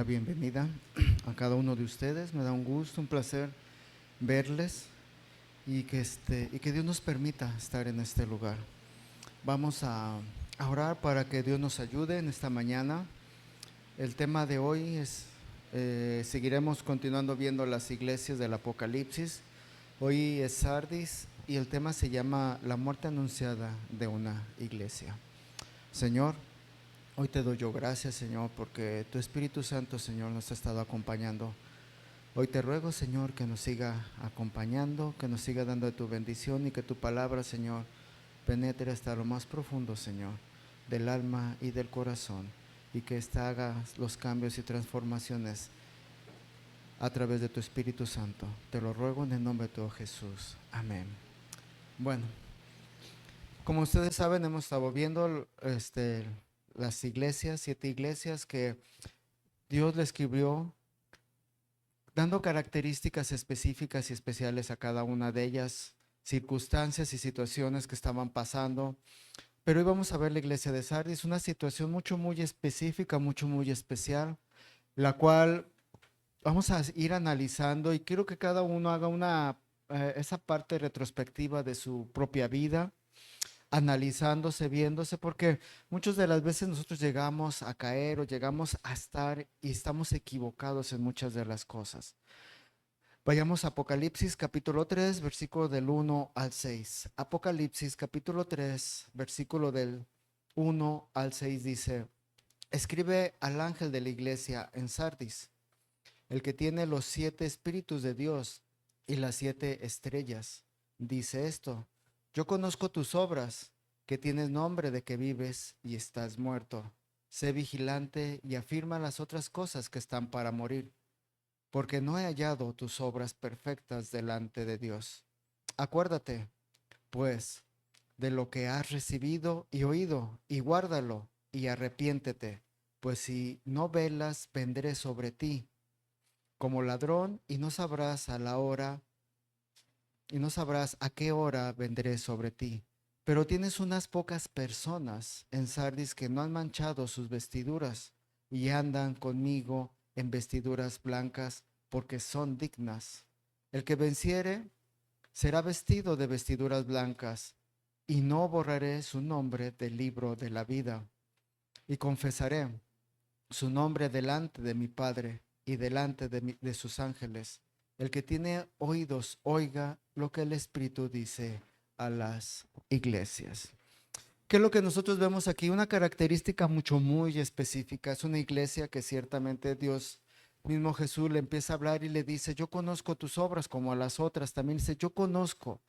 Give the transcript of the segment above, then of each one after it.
bienvenida a cada uno de ustedes. Me da un gusto, un placer verles y que Dios nos permita estar en este lugar. Vamos a orar para que Dios nos ayude en esta mañana. El tema de hoy es, seguiremos continuando viendo las iglesias del Apocalipsis. Hoy es Sardis y el tema se llama La muerte anunciada de una iglesia. Señor, hoy te doy yo gracias, Señor, porque tu Espíritu Santo, Señor, nos ha estado acompañando. Hoy te ruego, Señor, que nos siga acompañando, que nos siga dando de tu bendición y que tu palabra, Señor, penetre hasta lo más profundo, Señor, del alma y del corazón, y que ésta haga los cambios y transformaciones a través de tu Espíritu Santo. Te lo ruego en el nombre de tu Jesús. Amén. Bueno, como ustedes saben, hemos estado viendo las iglesias, 7 iglesias que Dios le escribió, dando características específicas y especiales a cada una de ellas, circunstancias y situaciones que estaban pasando. Pero hoy vamos a ver la iglesia de Sardis, una situación muy específica, muy especial, la cual vamos a ir analizando y quiero que cada uno haga esa parte retrospectiva de su propia vida, analizándose, viéndose, porque muchas de las veces nosotros llegamos a caer o llegamos a estar y estamos equivocados en muchas de las cosas. Vayamos a Apocalipsis capítulo 3, versículo del 1 al 6. Apocalipsis capítulo 3, versículo del 1 al 6 dice: Escribe al ángel de la iglesia en Sardis, el que tiene los 7 espíritus de Dios y las 7 estrellas. Dice esto: Yo conozco tus obras, que tienes nombre de que vives y estás muerto. Sé vigilante y afirma las otras cosas que están para morir, porque no he hallado tus obras perfectas delante de Dios. Acuérdate, pues, de lo que has recibido y oído, y guárdalo, y arrepiéntete, pues si no velas, vendré sobre ti como ladrón, y no sabrás y no sabrás a qué hora vendré sobre ti. Pero tienes unas pocas personas en Sardis que no han manchado sus vestiduras y andan conmigo en vestiduras blancas, porque son dignas. El que venciere será vestido de vestiduras blancas, y no borraré su nombre del libro de la vida, y confesaré su nombre delante de mi Padre y delante de sus ángeles. El que tiene oídos, oiga lo que el Espíritu dice a las iglesias. ¿Qué es lo que nosotros vemos aquí? Una característica muy específica. Es una iglesia que ciertamente Dios mismo, Jesús, le empieza a hablar y le dice: yo conozco tus obras como a las otras. También dice: yo conozco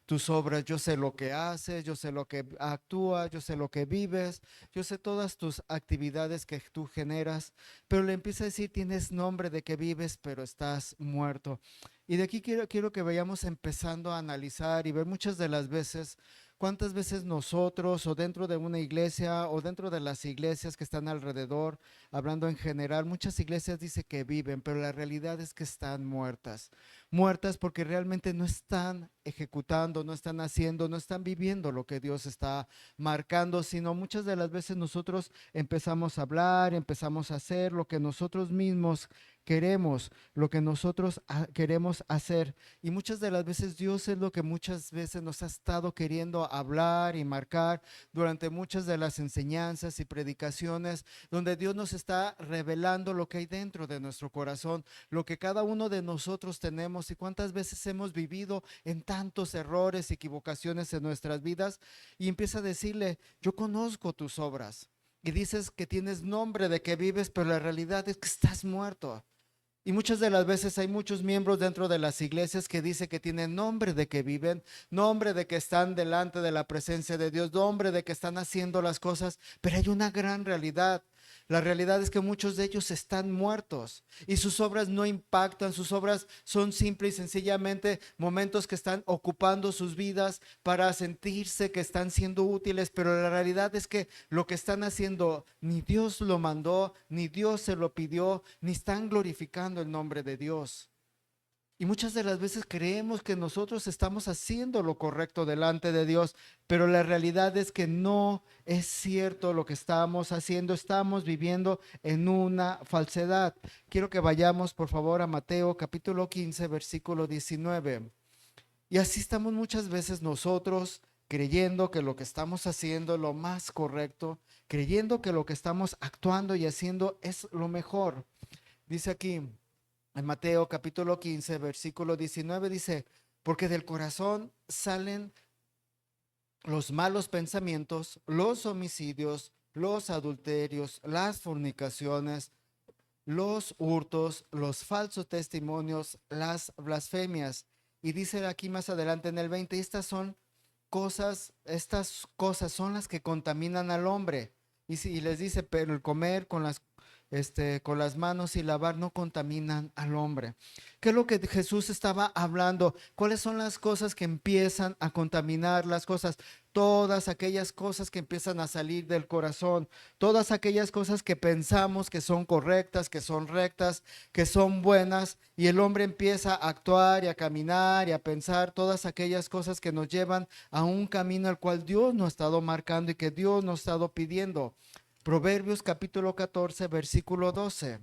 tus obras, yo sé lo que haces, yo sé lo que actúas, yo sé lo que vives, yo sé todas tus actividades que tú generas. Pero le empieza a decir: tienes nombre de que vives, pero estás muerto. Y de aquí quiero que vayamos empezando a analizar y ver muchas de las veces. ¿Cuántas veces nosotros o dentro de una iglesia o dentro de las iglesias que están alrededor, hablando en general, muchas iglesias dicen que viven, pero la realidad es que están muertas? Muertas porque realmente no están ejecutando, no están haciendo, no están viviendo lo que Dios está marcando, sino muchas de las veces nosotros empezamos a hablar, empezamos a hacer lo que nosotros mismos queremos, lo que nosotros queremos hacer. Y muchas de las veces Dios es lo que muchas veces nos ha estado queriendo hablar y marcar durante muchas de las enseñanzas y predicaciones, donde Dios nos está revelando lo que hay dentro de nuestro corazón, lo que cada uno de nosotros tenemos, y cuántas veces hemos vivido en tantos errores y equivocaciones en nuestras vidas. Y empieza a decirle: yo conozco tus obras. Y dices que tienes nombre de que vives, pero la realidad es que estás muerto. Y muchas de las veces hay muchos miembros dentro de las iglesias que dicen que tienen nombre de que viven, nombre de que están delante de la presencia de Dios, nombre de que están haciendo las cosas, pero hay una gran realidad. La realidad es que muchos de ellos están muertos y sus obras no impactan, sus obras son simple y sencillamente momentos que están ocupando sus vidas para sentirse que están siendo útiles, pero la realidad es que lo que están haciendo ni Dios lo mandó, ni Dios se lo pidió, ni están glorificando el nombre de Dios. Y muchas de las veces creemos que nosotros estamos haciendo lo correcto delante de Dios, pero la realidad es que no es cierto lo que estamos haciendo, estamos viviendo en una falsedad. Quiero que vayamos por favor a Mateo capítulo 15, versículo 19. Y así estamos muchas veces nosotros creyendo que lo que estamos haciendo es lo más correcto, creyendo que lo que estamos actuando y haciendo es lo mejor. Dice aquí en Mateo capítulo 15, versículo 19, dice, porque del corazón salen los malos pensamientos, los homicidios, los adulterios, las fornicaciones, los hurtos, los falsos testimonios, las blasfemias. Y dice aquí más adelante en el 20, estas cosas son las que contaminan al hombre. Y les dice, pero el comer con las manos y lavar no contaminan al hombre. ¿Qué es lo que Jesús estaba hablando? ¿Cuáles son las cosas que empiezan a contaminar las cosas? Todas aquellas cosas que empiezan a salir del corazón, todas aquellas cosas que pensamos que son correctas, que son rectas, que son buenas, y el hombre empieza a actuar y a caminar y a pensar todas aquellas cosas que nos llevan a un camino al cual Dios nos ha estado marcando y que Dios nos ha estado pidiendo. Proverbios capítulo 14, versículo 12.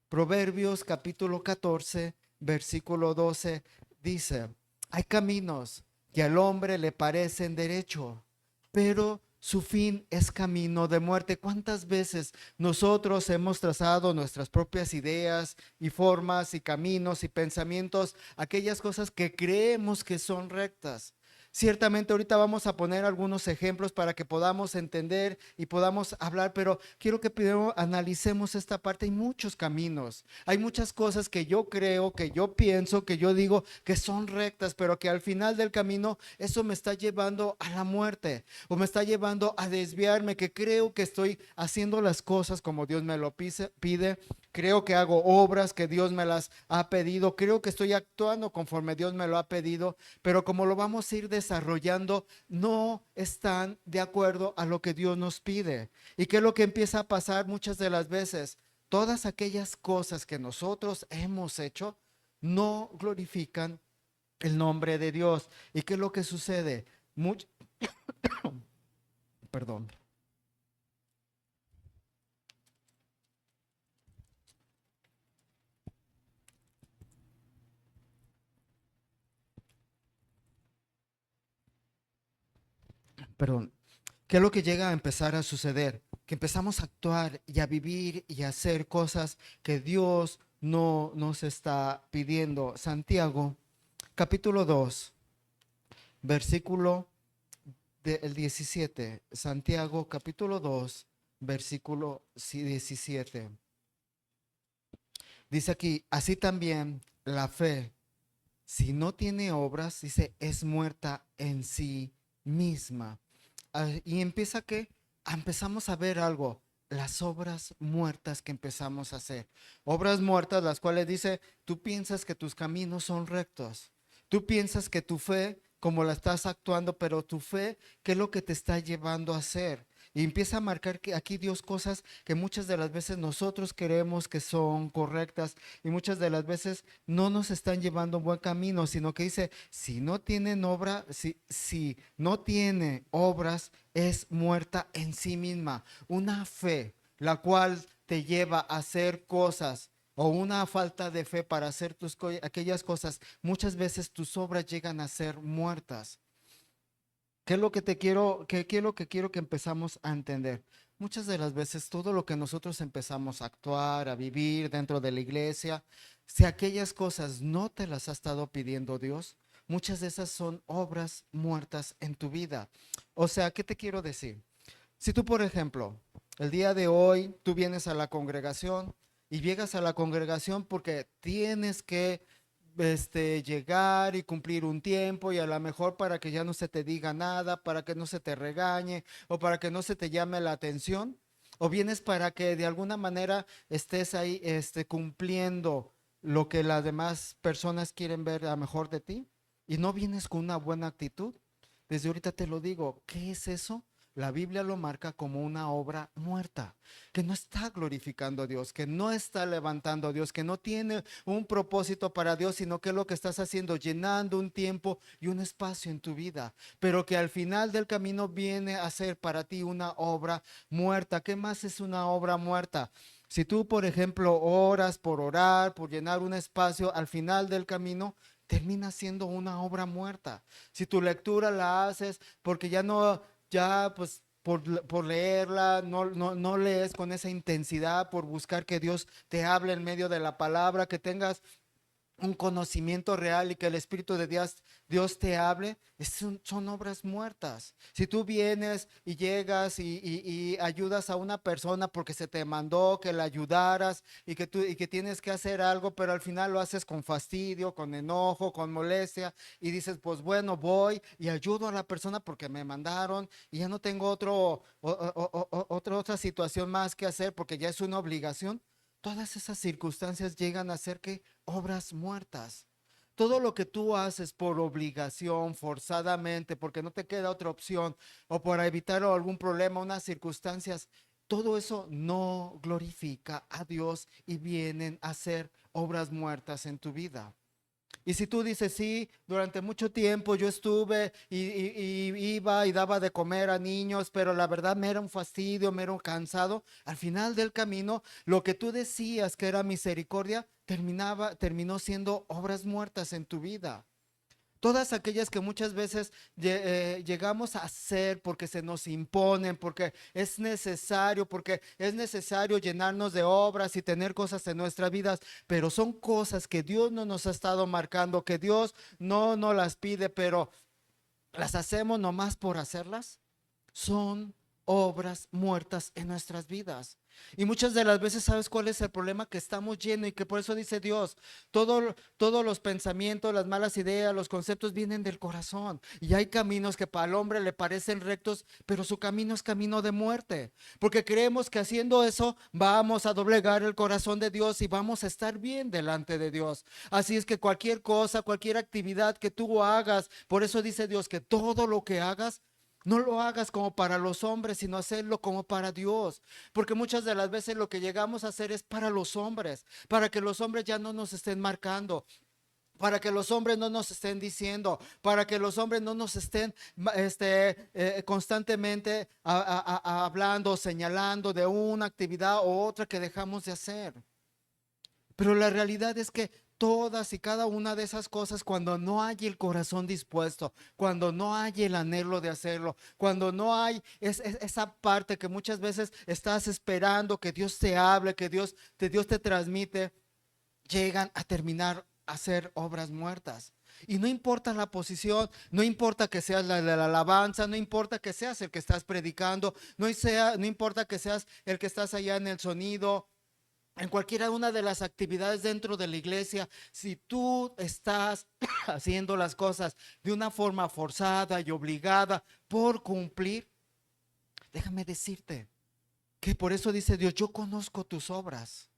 Proverbios capítulo 14, versículo 12 dice, hay caminos que al hombre le parecen derecho, pero su fin es camino de muerte. ¿Cuántas veces nosotros hemos trazado nuestras propias ideas y formas y caminos y pensamientos, aquellas cosas que creemos que son rectas? Ciertamente ahorita vamos a poner algunos ejemplos para que podamos entender y podamos hablar, pero quiero que primero analicemos esta parte. Hay muchos caminos, hay muchas cosas que yo creo, que yo pienso, que yo digo que son rectas, pero que al final del camino eso me está llevando a la muerte o me está llevando a desviarme, que creo que estoy haciendo las cosas como Dios me lo pide. Creo que hago obras que Dios me las ha pedido. Creo que estoy actuando conforme Dios me lo ha pedido, pero como lo vamos a ir desarrollando, no están de acuerdo a lo que Dios nos pide. ¿Y qué es lo que empieza a pasar muchas de las veces? Todas aquellas cosas que nosotros hemos hecho no glorifican el nombre de Dios. ¿Y qué es lo que sucede? Perdón. Perdón. ¿Qué es lo que llega a empezar a suceder? Que empezamos a actuar y a vivir y a hacer cosas que Dios no nos está pidiendo. Santiago, capítulo 2, versículo del 17. Santiago, capítulo 2, versículo 17. Dice aquí, así también la fe, si no tiene obras, dice, es muerta en sí misma. Y empieza que empezamos a ver algo, las obras muertas que empezamos a hacer. Obras muertas, las cuales dice, tú piensas que tus caminos son rectos. Tú piensas que tu fe, como la estás actuando, pero tu fe, ¿qué es lo que te está llevando a hacer? Y empieza a marcar que aquí Dios cosas que muchas de las veces nosotros creemos que son correctas y muchas de las veces no nos están llevando a un buen camino, sino que dice, si no tienen obra, si no tiene obras, es muerta en sí misma. Una fe, la cual te lleva a hacer cosas o una falta de fe para hacer aquellas cosas, muchas veces tus obras llegan a ser muertas. ¿Qué es lo que te quiero, qué es lo que quiero que empezamos a entender? Muchas de las veces todo lo que nosotros empezamos a actuar, a vivir dentro de la iglesia, si aquellas cosas no te las ha estado pidiendo Dios, muchas de esas son obras muertas en tu vida. O sea, ¿qué te quiero decir? Si tú, por ejemplo, el día de hoy tú vienes a la congregación y llegas a la congregación porque tienes que llegar y cumplir un tiempo y a lo mejor para que ya no se te diga nada, para que no se te regañe o para que no se te llame la atención, o vienes para que de alguna manera estés ahí cumpliendo lo que las demás personas quieren ver a mejor de ti y no vienes con una buena actitud. Desde ahorita te lo digo, ¿qué es eso? la Biblia lo marca como una obra muerta, que no está glorificando a Dios, que no está levantando a Dios, que no tiene un propósito para Dios, sino que lo que estás haciendo, llenando un tiempo y un espacio en tu vida, pero que al final del camino viene a ser para ti una obra muerta. ¿Qué más es una obra muerta? Si tú, por ejemplo, oras por orar, por llenar un espacio, al final del camino termina siendo una obra muerta. Si tu lectura la haces porque ya no, ya pues por leerla, no lees con esa intensidad, por buscar que Dios te hable en medio de la palabra, que tengas un conocimiento real y que el Espíritu de Dios te hable, son obras muertas. Si tú vienes y llegas y ayudas a una persona porque se te mandó que la ayudaras y que tienes que hacer algo, pero al final lo haces con fastidio, con enojo, con molestia y dices, pues bueno, voy y ayudo a la persona porque me mandaron y ya no tengo otra situación más que hacer porque ya es una obligación. Todas esas circunstancias llegan a ser que obras muertas. Todo lo que tú haces por obligación, forzadamente, porque no te queda otra opción, o para evitar algún problema, unas circunstancias, todo eso no glorifica a Dios y vienen a ser obras muertas en tu vida. Y si tú dices, sí, durante mucho tiempo yo estuve y iba y daba de comer a niños, pero la verdad me era un fastidio, me era un cansado, al final del camino, lo que tú decías que era misericordia, terminó siendo obras muertas en tu vida. Todas aquellas que muchas veces llegamos a hacer porque se nos imponen, porque es necesario llenarnos de obras y tener cosas en nuestras vidas, pero son cosas que Dios no nos ha estado marcando, que Dios no nos las pide, pero las hacemos nomás por hacerlas. Son obras muertas en nuestras vidas. Y muchas de las veces, ¿sabes cuál es el problema? Que estamos llenos y que por eso dice Dios, todos los pensamientos, las malas ideas, los conceptos vienen del corazón. Y hay caminos que para el hombre le parecen rectos, pero su camino es camino de muerte. Porque creemos que haciendo eso vamos a doblegar el corazón de Dios y vamos a estar bien delante de Dios. Así es que cualquier cosa, cualquier actividad que tú hagas, por eso dice Dios que todo lo que hagas, no lo hagas como para los hombres, sino hacerlo como para Dios. Porque muchas de las veces lo que llegamos a hacer es para los hombres, para que los hombres ya no nos estén marcando, para que los hombres no nos estén diciendo, para que los hombres no nos estén constantemente hablando, señalando de una actividad u otra que dejamos de hacer. Pero la realidad es que todas y cada una de esas cosas, cuando no hay el corazón dispuesto, cuando no hay el anhelo de hacerlo, cuando no hay esa parte que muchas veces estás esperando que Dios te hable, que Dios te transmite, llegan a terminar a ser obras muertas. Y no importa la posición, no importa que seas la de la alabanza, no importa que seas el que estás predicando, no importa que seas el que estás allá en el sonido, en cualquiera una de las actividades dentro de la iglesia, si tú estás haciendo las cosas de una forma forzada y obligada por cumplir, déjame decirte que por eso dice Dios, yo conozco tus obras.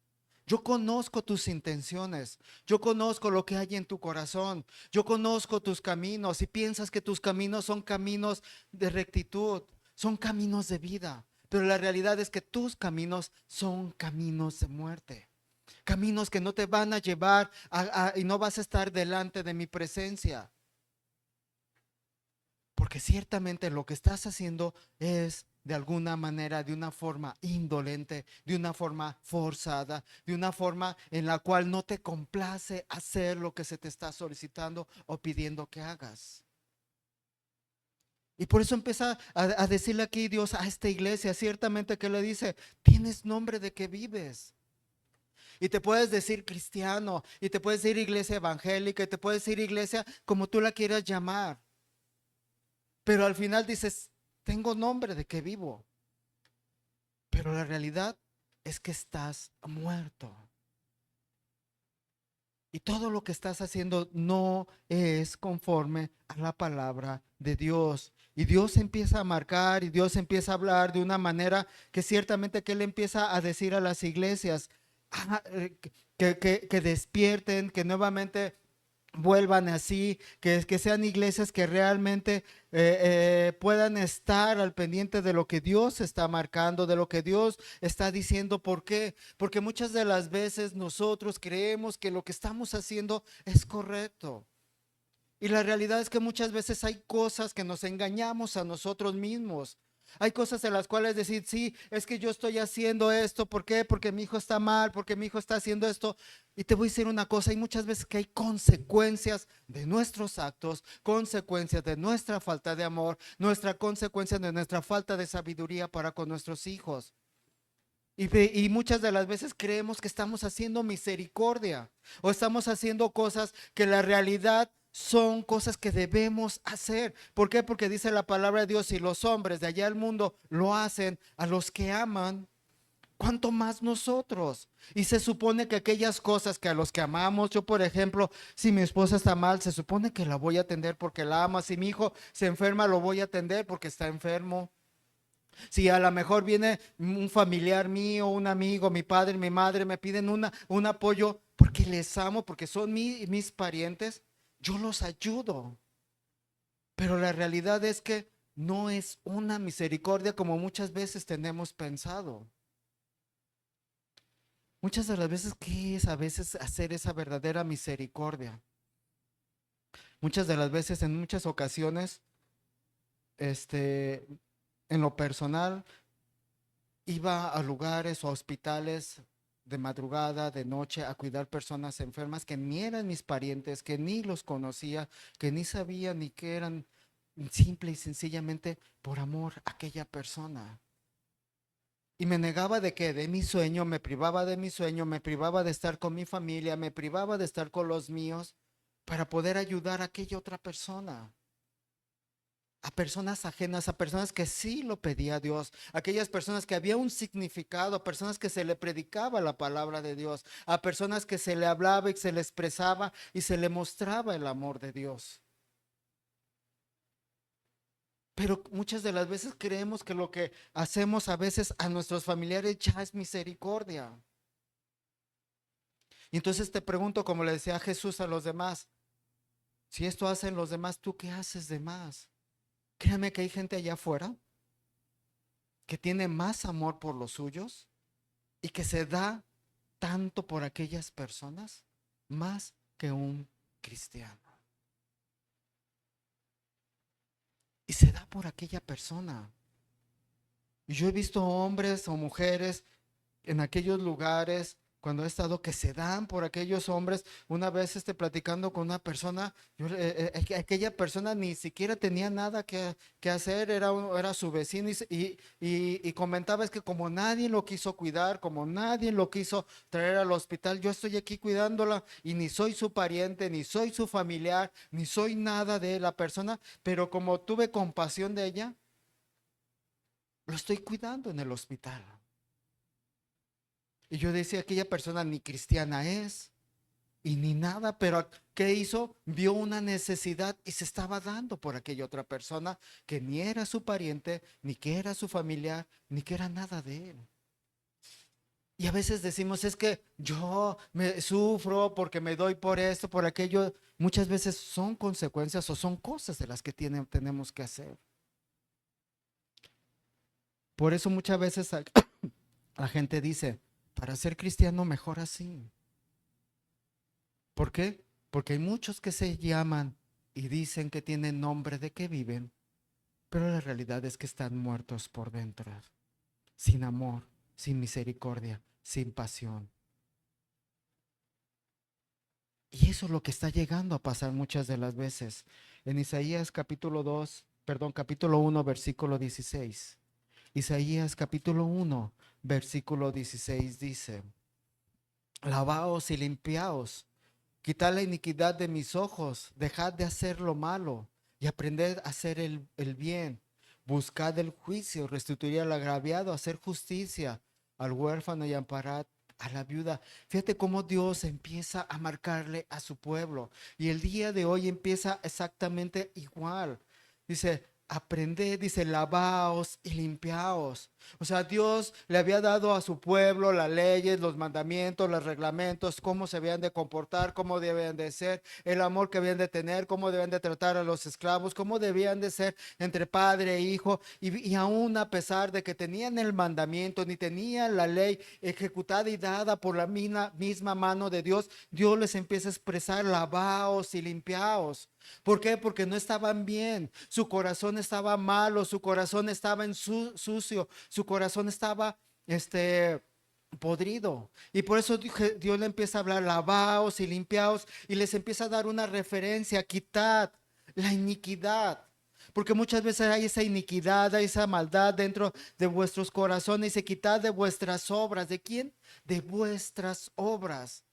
Yo conozco tus intenciones, yo conozco lo que hay en tu corazón, yo conozco tus caminos y piensas que tus caminos son caminos de rectitud, son caminos de vida, pero la realidad es que tus caminos son caminos de muerte, caminos que no te van a llevar y no vas a estar delante de mi presencia. Porque ciertamente lo que estás haciendo es de alguna manera, de una forma indolente, de una forma forzada, de una forma en la cual no te complace hacer lo que se te está solicitando o pidiendo que hagas. Y por eso empieza a decirle aquí Dios a esta iglesia, ciertamente que le dice, tienes nombre de que vives. Y te puedes decir cristiano, y te puedes decir iglesia evangélica, y te puedes decir iglesia como tú la quieras llamar. Pero al final dices, tengo nombre de que vivo. Pero la realidad es que estás muerto. Y todo lo que estás haciendo no es conforme a la palabra de Dios. Y Dios empieza a marcar y Dios empieza a hablar de una manera que ciertamente que Él empieza a decir a las iglesias que despierten, que nuevamente vuelvan así, que sean iglesias que realmente puedan estar al pendiente de lo que Dios está marcando, de lo que Dios está diciendo. ¿Por qué? Porque muchas de las veces nosotros creemos que lo que estamos haciendo es correcto. Y la realidad es que muchas veces hay cosas que nos engañamos a nosotros mismos. Hay cosas en las cuales decir, sí, es que yo estoy haciendo esto. ¿Por qué? Porque mi hijo está mal, porque mi hijo está haciendo esto. Y te voy a decir una cosa, hay muchas veces que hay consecuencias de nuestros actos, consecuencias de nuestra falta de amor, nuestra consecuencia de nuestra falta de sabiduría para con nuestros hijos. Y muchas de las veces creemos que estamos haciendo misericordia o estamos haciendo cosas que la realidad son cosas que debemos hacer. ¿Por qué? Porque dice la palabra de Dios, y los hombres de allá del mundo lo hacen a los que aman, ¿cuánto más nosotros? Y se supone que aquellas cosas que a los que amamos, yo por ejemplo, si mi esposa está mal, se supone que la voy a atender porque la ama. Si mi hijo se enferma, lo voy a atender porque está enfermo. Si a lo mejor viene un familiar mío, un amigo, mi padre, mi madre, me piden un apoyo porque les amo, porque son mis parientes, yo los ayudo. Pero la realidad es que no es una misericordia como muchas veces tenemos pensado. Muchas de las veces, ¿qué es a veces hacer esa verdadera misericordia? Muchas de las veces, en muchas ocasiones, este, en lo personal, iba a lugares o a hospitales de madrugada, de noche, a cuidar personas enfermas que ni eran mis parientes, que ni los conocía, que ni sabía ni que eran, simple y sencillamente por amor a aquella persona. Y me negaba de que de mi sueño, me privaba de mi sueño, me privaba de estar con mi familia, me privaba de estar con los míos para poder ayudar a aquella otra persona, a personas ajenas, a personas que sí lo pedía Dios, aquellas personas que había un significado, a personas que se le predicaba la palabra de Dios, a personas que se le hablaba y se le expresaba y se le mostraba el amor de Dios. Pero muchas de las veces creemos que lo que hacemos a veces a nuestros familiares ya es misericordia. Y entonces te pregunto, como le decía Jesús a los demás, si esto hacen los demás, ¿tú qué haces de más? Créame que hay gente allá afuera que tiene más amor por los suyos y que se da tanto por aquellas personas más que un cristiano. Y se da por aquella persona. Y yo he visto hombres o mujeres en aquellos lugares, cuando he estado, que se dan por aquellos hombres. Una vez platicando con una persona, aquella persona ni siquiera tenía nada que hacer, era su vecino y comentaba, es que como nadie lo quiso cuidar, como nadie lo quiso traer al hospital, yo estoy aquí cuidándola y ni soy su pariente, ni soy su familiar, ni soy nada de la persona, pero como tuve compasión de ella, lo estoy cuidando en el hospital. Y yo decía, aquella persona ni cristiana es y ni nada, pero ¿qué hizo? Vio una necesidad y se estaba dando por aquella otra persona que ni era su pariente, ni que era su familiar, ni que era nada de él. Y a veces decimos, es que yo me sufro porque me doy por esto, por aquello. Muchas veces son consecuencias o son cosas de las que tenemos que hacer. Por eso muchas veces la gente dice, para ser cristiano mejor así. ¿Por qué? Porque hay muchos que se llaman y dicen que tienen nombre de que viven, pero la realidad es que están muertos por dentro, sin amor, sin misericordia, sin pasión. Y eso es lo que está llegando a pasar muchas de las veces. En Isaías capítulo 2, perdón, capítulo 1, versículo 16. Isaías capítulo 1, versículo 16 dice, lavaos y limpiaos, quitad la iniquidad de mis ojos, dejad de hacer lo malo y aprended a hacer el bien. Buscad el juicio, restituir al agraviado, hacer justicia al huérfano y amparad a la viuda. Fíjate cómo Dios empieza a marcarle a su pueblo. Y el día de hoy empieza exactamente igual. Dice, aprended, dice, lavaos y limpiaos. O sea, Dios le había dado a su pueblo las leyes, los mandamientos, los reglamentos, cómo se habían de comportar, cómo debían de ser, el amor que habían de tener, cómo debían de tratar a los esclavos, cómo debían de ser entre padre e hijo. Y aún a pesar de que tenían el mandamiento, ni tenían la ley ejecutada y dada por la misma mano de Dios, Dios les empieza a expresar: lavaos y limpiaos. ¿Por qué? Porque no estaban bien, su corazón estaba malo, su corazón estaba sucio, su corazón estaba podrido. Y por eso Dios le empieza a hablar: lavaos y limpiaos, y les empieza a dar una referencia: quitad la iniquidad. Porque muchas veces hay esa iniquidad, hay esa maldad dentro de vuestros corazones, y se quitad de vuestras obras. ¿De quién? De vuestras obras,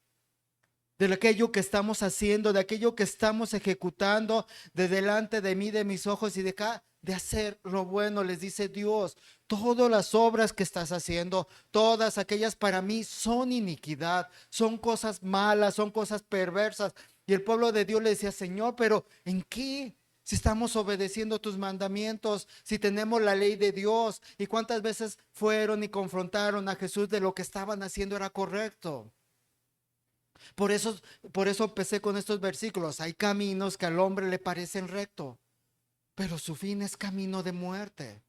de aquello que estamos haciendo, de aquello que estamos ejecutando de delante de mí, de mis ojos, y de hacer lo bueno. Les dice Dios: todas las obras que estás haciendo, todas aquellas para mí son iniquidad, son cosas malas, son cosas perversas. Y el pueblo de Dios le decía: Señor, pero ¿en qué? Si estamos obedeciendo tus mandamientos, si tenemos la ley de Dios. ¿Y cuántas veces fueron y confrontaron a Jesús de lo que estaban haciendo era correcto? Por eso, por eso empecé con estos versículos. Hay caminos que al hombre le parecen recto, pero su fin es camino de muerte.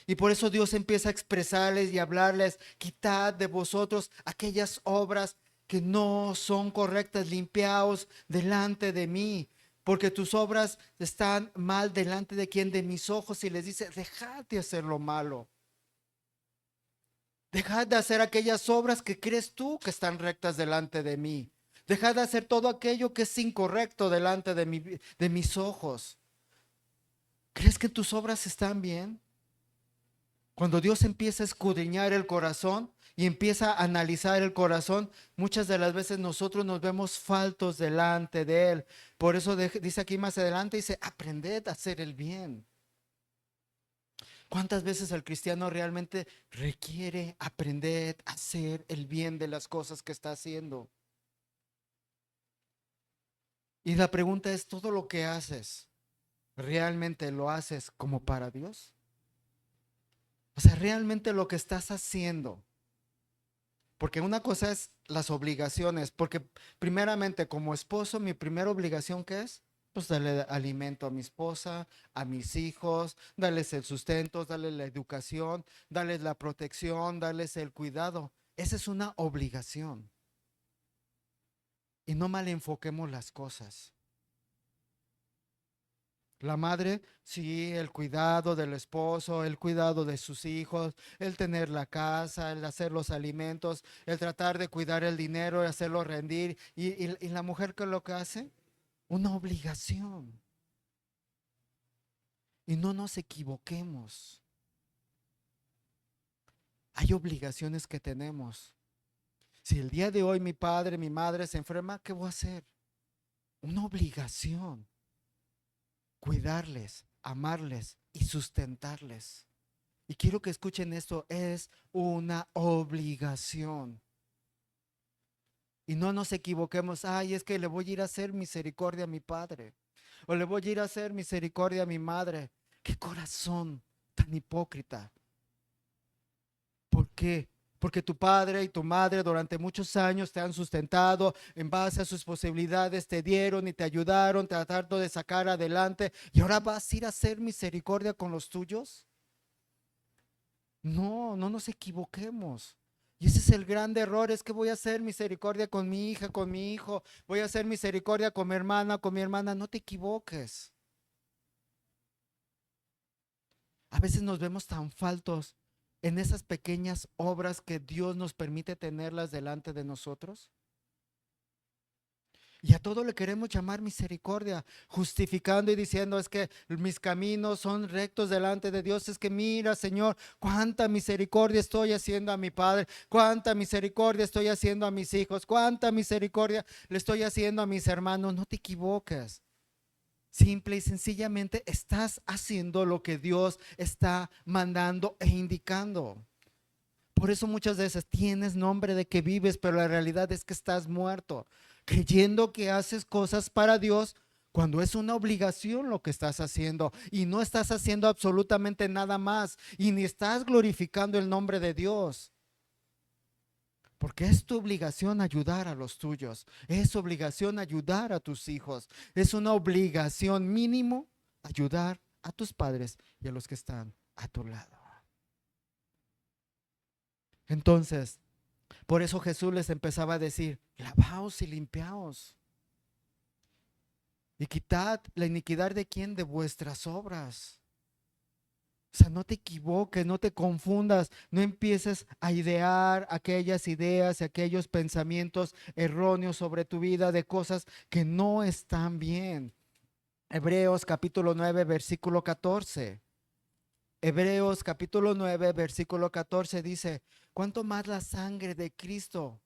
Y por eso Dios empieza a expresarles y hablarles: quitad de vosotros aquellas obras que no son correctas, limpiaos delante de mí, porque tus obras están mal delante de quien, de mis ojos. Y les dice: dejad de hacer lo malo. Dejad de hacer aquellas obras que crees tú que están rectas delante de mí. Dejad de hacer todo aquello que es incorrecto delante de mis ojos. ¿Crees que tus obras están bien? Cuando Dios empieza a escudriñar el corazón y empieza a analizar el corazón, muchas de las veces nosotros nos vemos faltos delante de Él. Por eso dice aquí más adelante, dice: aprended a hacer el bien. ¿Cuántas veces el cristiano realmente requiere aprender a hacer el bien de las cosas que está haciendo? Y la pregunta es: ¿todo lo que haces, realmente lo haces como para Dios? O sea, realmente lo que estás haciendo. Porque una cosa es las obligaciones, porque primeramente como esposo, mi primera obligación, ¿qué es? Pues darle alimento a mi esposa, a mis hijos, darles el sustento, darles la educación, darles la protección, darles el cuidado. Esa es una obligación. Y no mal enfoquemos las cosas. La madre, sí, el cuidado del esposo, el cuidado de sus hijos, el tener la casa, el hacer los alimentos, el tratar de cuidar el dinero y hacerlo rendir. Y la mujer, ¿qué es lo que hace? Una obligación. Y no nos equivoquemos. Hay obligaciones que tenemos. Si el día de hoy mi padre, mi madre se enferma, ¿qué voy a hacer? Una obligación. Cuidarles, amarles y sustentarles. Y quiero que escuchen esto: es una obligación. Y no nos equivoquemos: ay, es que le voy a ir a hacer misericordia a mi padre, o le voy a ir a hacer misericordia a mi madre. Qué corazón tan hipócrita. ¿Por qué? Porque tu padre y tu madre durante muchos años te han sustentado en base a sus posibilidades, te dieron y te ayudaron tratando de sacar adelante, y ahora vas a ir a hacer misericordia con los tuyos. No, no nos equivoquemos. Y ese es el gran error: es que voy a hacer misericordia con mi hija, con mi hijo, voy a hacer misericordia con mi hermana, con mi hermana. No te equivoques. A veces nos vemos tan faltos en esas pequeñas obras que Dios nos permite tenerlas delante de nosotros. Y a todo le queremos llamar misericordia, justificando y diciendo: es que mis caminos son rectos delante de Dios. Es que mira, Señor, cuánta misericordia estoy haciendo a mi padre, cuánta misericordia estoy haciendo a mis hijos, cuánta misericordia le estoy haciendo a mis hermanos. No te equivoques. Simple y sencillamente estás haciendo lo que Dios está mandando e indicando. Por eso muchas veces tienes nombre de que vives, pero la realidad es que estás muerto, creyendo que haces cosas para Dios Cuando es una obligación lo que estás haciendo y no estás haciendo absolutamente nada más y ni estás glorificando el nombre de Dios. Porque es tu obligación ayudar a los tuyos, es obligación ayudar a tus hijos, es una obligación mínimo ayudar a tus padres y a los que están a tu lado. Entonces, por eso Jesús les empezaba a decir, lavaos y limpiaos. Y quitad la iniquidad de quién, de vuestras obras. O sea, no te equivoques, no te confundas, no empieces a idear aquellas ideas y aquellos pensamientos erróneos sobre tu vida de cosas que no están bien. Hebreos capítulo 9, versículo 14. Hebreos capítulo 9, versículo 14 dice, ¿cuánto más la sangre de Cristo,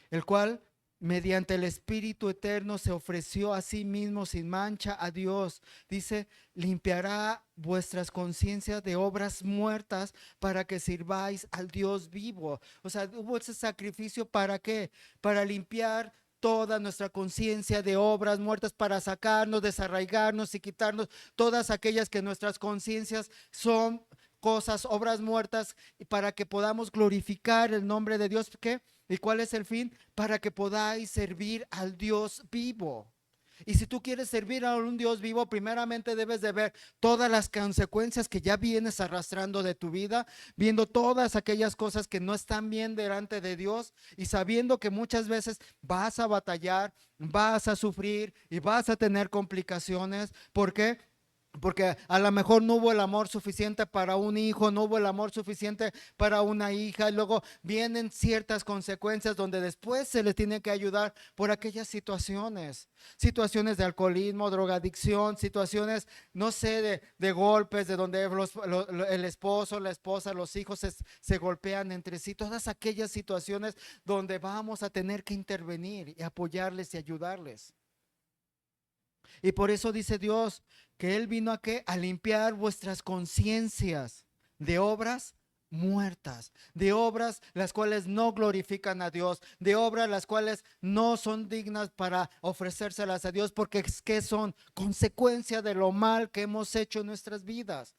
el cual mediante el Espíritu eterno se ofreció a sí mismo sin mancha a Dios? Dice, limpiará vuestras conciencias de obras muertas para que sirváis al Dios vivo. O sea, hubo ese sacrificio, ¿para qué? Para limpiar toda nuestra conciencia de obras muertas, para sacarnos, desarraigarnos y quitarnos todas aquellas que nuestras conciencias son cosas, obras muertas, y para que podamos glorificar el nombre de Dios. ¿Qué? ¿Y cuál es el fin? Para que podáis servir al Dios vivo. Y si tú quieres servir a un Dios vivo, primeramente debes de ver todas las consecuencias que ya vienes arrastrando de tu vida, viendo todas aquellas cosas que no están bien delante de Dios y sabiendo que muchas veces vas a batallar, vas a sufrir y vas a tener complicaciones. ¿Por qué? Porque a lo mejor no hubo el amor suficiente para un hijo, no hubo el amor suficiente para una hija, y luego vienen ciertas consecuencias donde después se les tiene que ayudar por aquellas situaciones, situaciones de alcoholismo, drogadicción, situaciones, no sé, de golpes, de donde el esposo, la esposa, los hijos se golpean entre sí, todas aquellas situaciones donde vamos a tener que intervenir y apoyarles y ayudarles. Y por eso dice Dios que Él vino a qué? A limpiar vuestras conciencias de obras muertas, de obras las cuales no glorifican a Dios, de obras las cuales no son dignas para ofrecérselas a Dios, porque es que son consecuencia de lo mal que hemos hecho en nuestras vidas,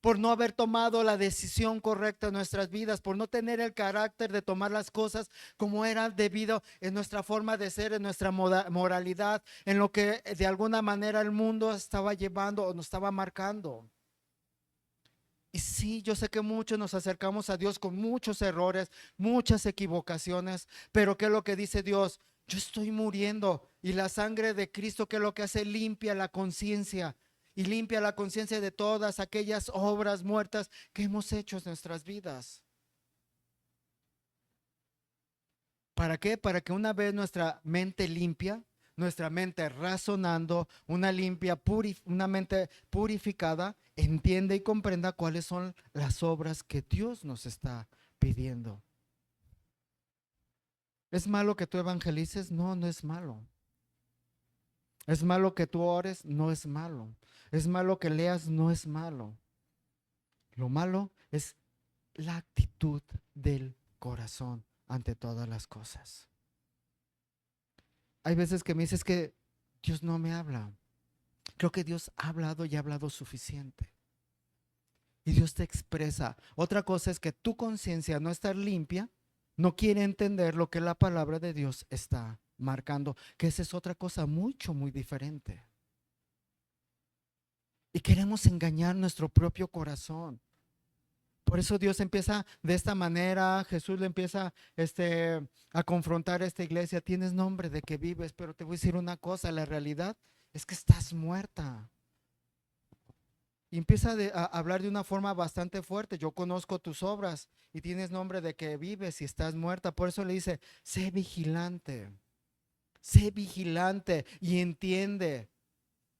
por no haber tomado la decisión correcta en nuestras vidas, por no tener el carácter de tomar las cosas como era debido en nuestra forma de ser, en nuestra moralidad, en lo que de alguna manera el mundo estaba llevando o nos estaba marcando. Y sí, yo sé que muchos nos acercamos a Dios con muchos errores, muchas equivocaciones, pero ¿qué es lo que dice Dios? Yo estoy muriendo y la sangre de Cristo, ¿qué es lo que hace? Limpia la conciencia y limpia la conciencia de todas aquellas obras muertas que hemos hecho en nuestras vidas. ¿Para qué? Para que una vez nuestra mente limpia, nuestra mente razonando, una mente purificada, entienda y comprenda cuáles son las obras que Dios nos está pidiendo. ¿Es malo que tú evangelices? No, no es malo. ¿Es malo que tú ores? No es malo. ¿Es malo que leas? No es malo. Lo malo es la actitud del corazón ante todas las cosas. Hay veces que me dices que Dios no me habla. Creo que Dios ha hablado y ha hablado suficiente. Y Dios te expresa. Otra cosa es que tu conciencia no está limpia, no quiere entender lo que la palabra de Dios está marcando, que esa es otra cosa mucho, muy diferente. Y queremos engañar nuestro propio corazón. Por eso Dios empieza de esta manera, Jesús le empieza a confrontar a esta iglesia. Tienes nombre de que vives, pero te voy a decir una cosa, la realidad es que estás muerta. Y empieza a hablar de una forma bastante fuerte. Yo conozco tus obras y tienes nombre de que vives y estás muerta. Por eso le dice, sé vigilante y entiende.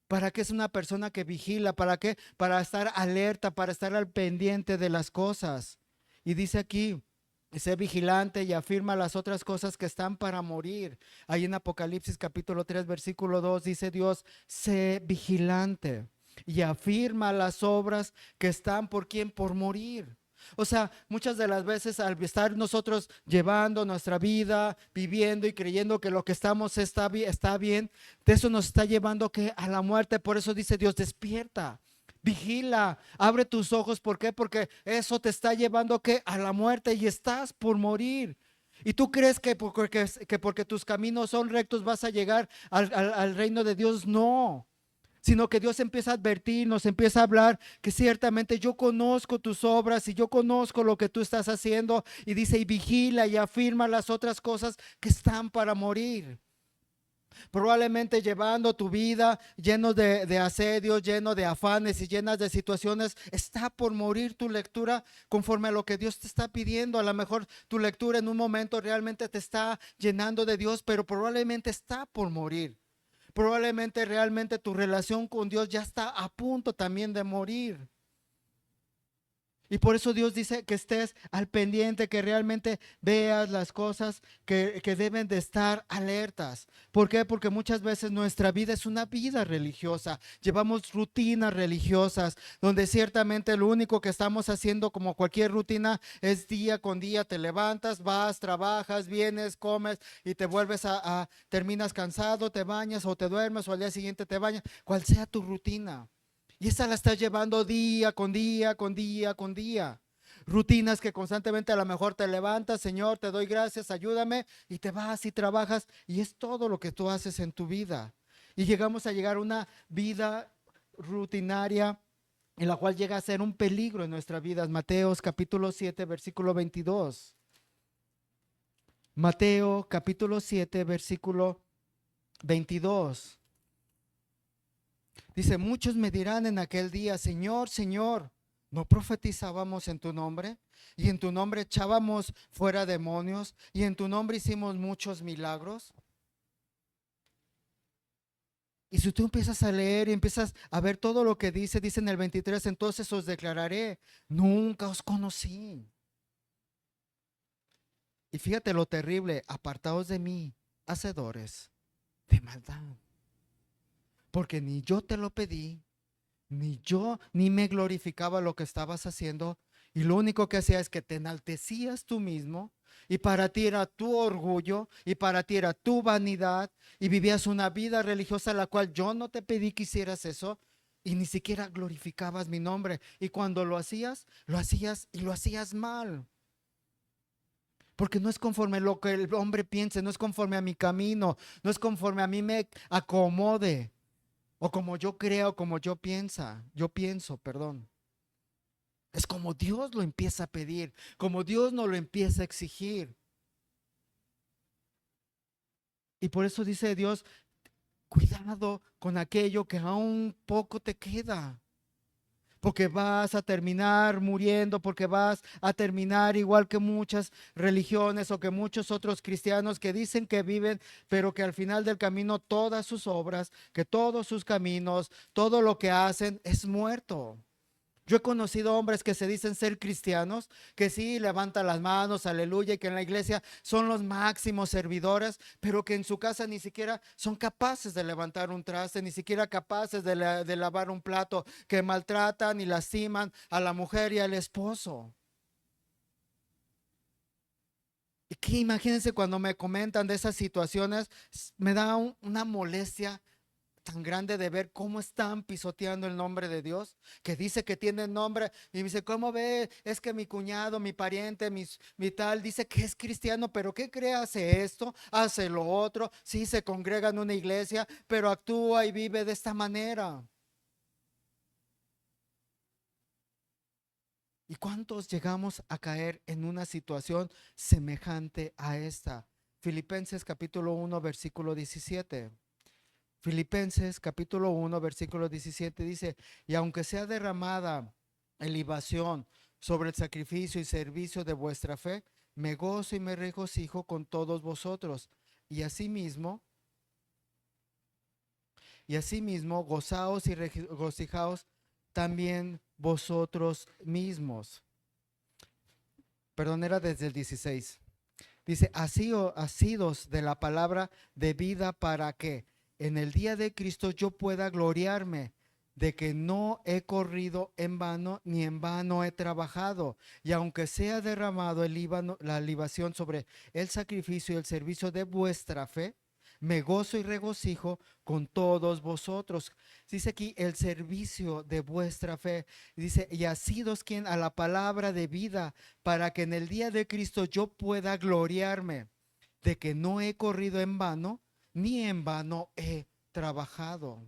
¿Para qué es una persona que vigila? ¿Para qué? Para estar alerta, para estar al pendiente de las cosas. Y dice aquí, sé vigilante y afirma las otras cosas que están para morir. Ahí en Apocalipsis capítulo 3, versículo 2 dice Dios, sé vigilante y afirma las obras que están por quién, por morir. O sea, muchas de las veces al estar nosotros llevando nuestra vida, viviendo y creyendo que lo que estamos está bien, de eso nos está llevando que a la muerte. Por eso dice Dios, despierta, vigila, abre tus ojos. ¿Por qué? Porque eso te está llevando que a la muerte y estás por morir. Y tú crees que porque tus caminos son rectos vas a llegar al reino de Dios. No, sino que Dios empieza a advertir, nos empieza a hablar que ciertamente yo conozco tus obras y yo conozco lo que tú estás haciendo, y dice, y vigila y afirma las otras cosas que están para morir. Probablemente llevando tu vida lleno de asedios, lleno de afanes y llenas de situaciones, está por morir tu lectura conforme a lo que Dios te está pidiendo. A lo mejor tu lectura en un momento realmente te está llenando de Dios, pero probablemente está por morir. Probablemente realmente tu relación con Dios ya está a punto también de morir. Y por eso Dios dice que estés al pendiente, que realmente veas las cosas que deben de estar alertas. ¿Por qué? Porque muchas veces nuestra vida es una vida religiosa. Llevamos rutinas religiosas, donde ciertamente lo único que estamos haciendo, como cualquier rutina, es día con día. Te levantas, vas, trabajas, vienes, comes y te vuelves terminas cansado, te bañas o te duermes o al día siguiente te bañas, cual sea tu rutina. Y esa la estás llevando día con día, con día, con día. Rutinas que constantemente a lo mejor te levantas, Señor, te doy gracias, ayúdame, y te vas y trabajas, y es todo lo que tú haces en tu vida. Y llegamos a llegar a una vida rutinaria en la cual llega a ser un peligro en nuestras vidas. Mateos capítulo 7, versículo 22. Mateo capítulo 7, versículo 22. Dice, muchos me dirán en aquel día, Señor, Señor, ¿no profetizábamos en tu nombre? Y en tu nombre echábamos fuera demonios, y en tu nombre hicimos muchos milagros. Y si tú empiezas a leer y empiezas a ver todo lo que dice en el 23, entonces os declararé, nunca os conocí. Y fíjate lo terrible, apartaos de mí, hacedores de maldad. Porque ni yo te lo pedí, ni me glorificaba lo que estabas haciendo, y lo único que hacía es que te enaltecías tú mismo, y para ti era tu orgullo, y para ti era tu vanidad, y vivías una vida religiosa la cual yo no te pedí que hicieras eso, y ni siquiera glorificabas mi nombre, y cuando lo hacías y lo hacías mal. Porque no es conforme a lo que el hombre piense, no es conforme a mi camino, no es conforme a mí me acomode, o como yo creo, como yo pienso, perdón. Es como Dios lo empieza a pedir, como Dios nos lo empieza a exigir. Y por eso dice Dios, cuidado con aquello que aún poco te queda. Porque vas a terminar muriendo, porque vas a terminar igual que muchas religiones o que muchos otros cristianos que dicen que viven, pero que al final del camino todas sus obras, que todos sus caminos, todo lo que hacen es muerto. Yo he conocido hombres que se dicen ser cristianos, que sí levantan las manos, aleluya, y que en la iglesia son los máximos servidores, pero que en su casa ni siquiera son capaces de levantar un traste, ni siquiera capaces de lavar un plato, que maltratan y lastiman a la mujer y al esposo. Y que imagínense cuando me comentan de esas situaciones, me da una molestia tan grande de ver cómo están pisoteando el nombre de Dios, que dice que tiene nombre, y me dice, ¿cómo ve? Es que mi cuñado, mi pariente, mi tal, dice que es cristiano, pero ¿qué cree? Hace esto, hace lo otro, sí se congrega en una iglesia, pero actúa y vive de esta manera. ¿Y cuántos llegamos a caer en una situación semejante a esta? Filipenses capítulo 1, versículo 17. Filipenses capítulo 1, versículo 17 dice, y aunque sea derramada en libación sobre el sacrificio y servicio de vuestra fe, me gozo y me regocijo con todos vosotros. Y asimismo, gozaos y regocijaos también vosotros mismos. Perdón, era desde el 16. Dice, así asidos de la palabra de vida para que en el día de Cristo yo pueda gloriarme de que no he corrido en vano, ni en vano he trabajado. Y aunque sea derramado la libación sobre el sacrificio y el servicio de vuestra fe, me gozo y regocijo con todos vosotros. Dice aquí el servicio de vuestra fe. Dice, y asidos quien a la palabra de vida, para que en el día de Cristo yo pueda gloriarme de que no he corrido en vano, ni en vano he trabajado.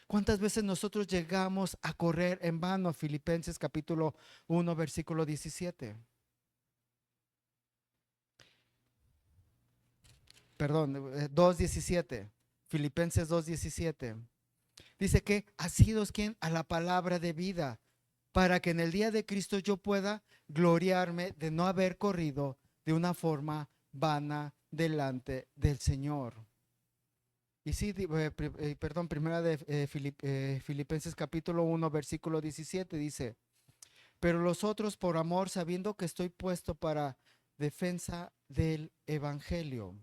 ¿Cuántas veces nosotros llegamos a correr en vano? Filipenses capítulo 1, versículo 17. Perdón, 2:17. Filipenses 2:17. Dice que asidos quien a la palabra de vida, para que en el día de Cristo yo pueda gloriarme de no haber corrido de una forma vana delante del Señor. Y sí, perdón, primera de Filipenses capítulo 1, versículo 17 dice, pero los otros por amor, sabiendo que estoy puesto para defensa del evangelio.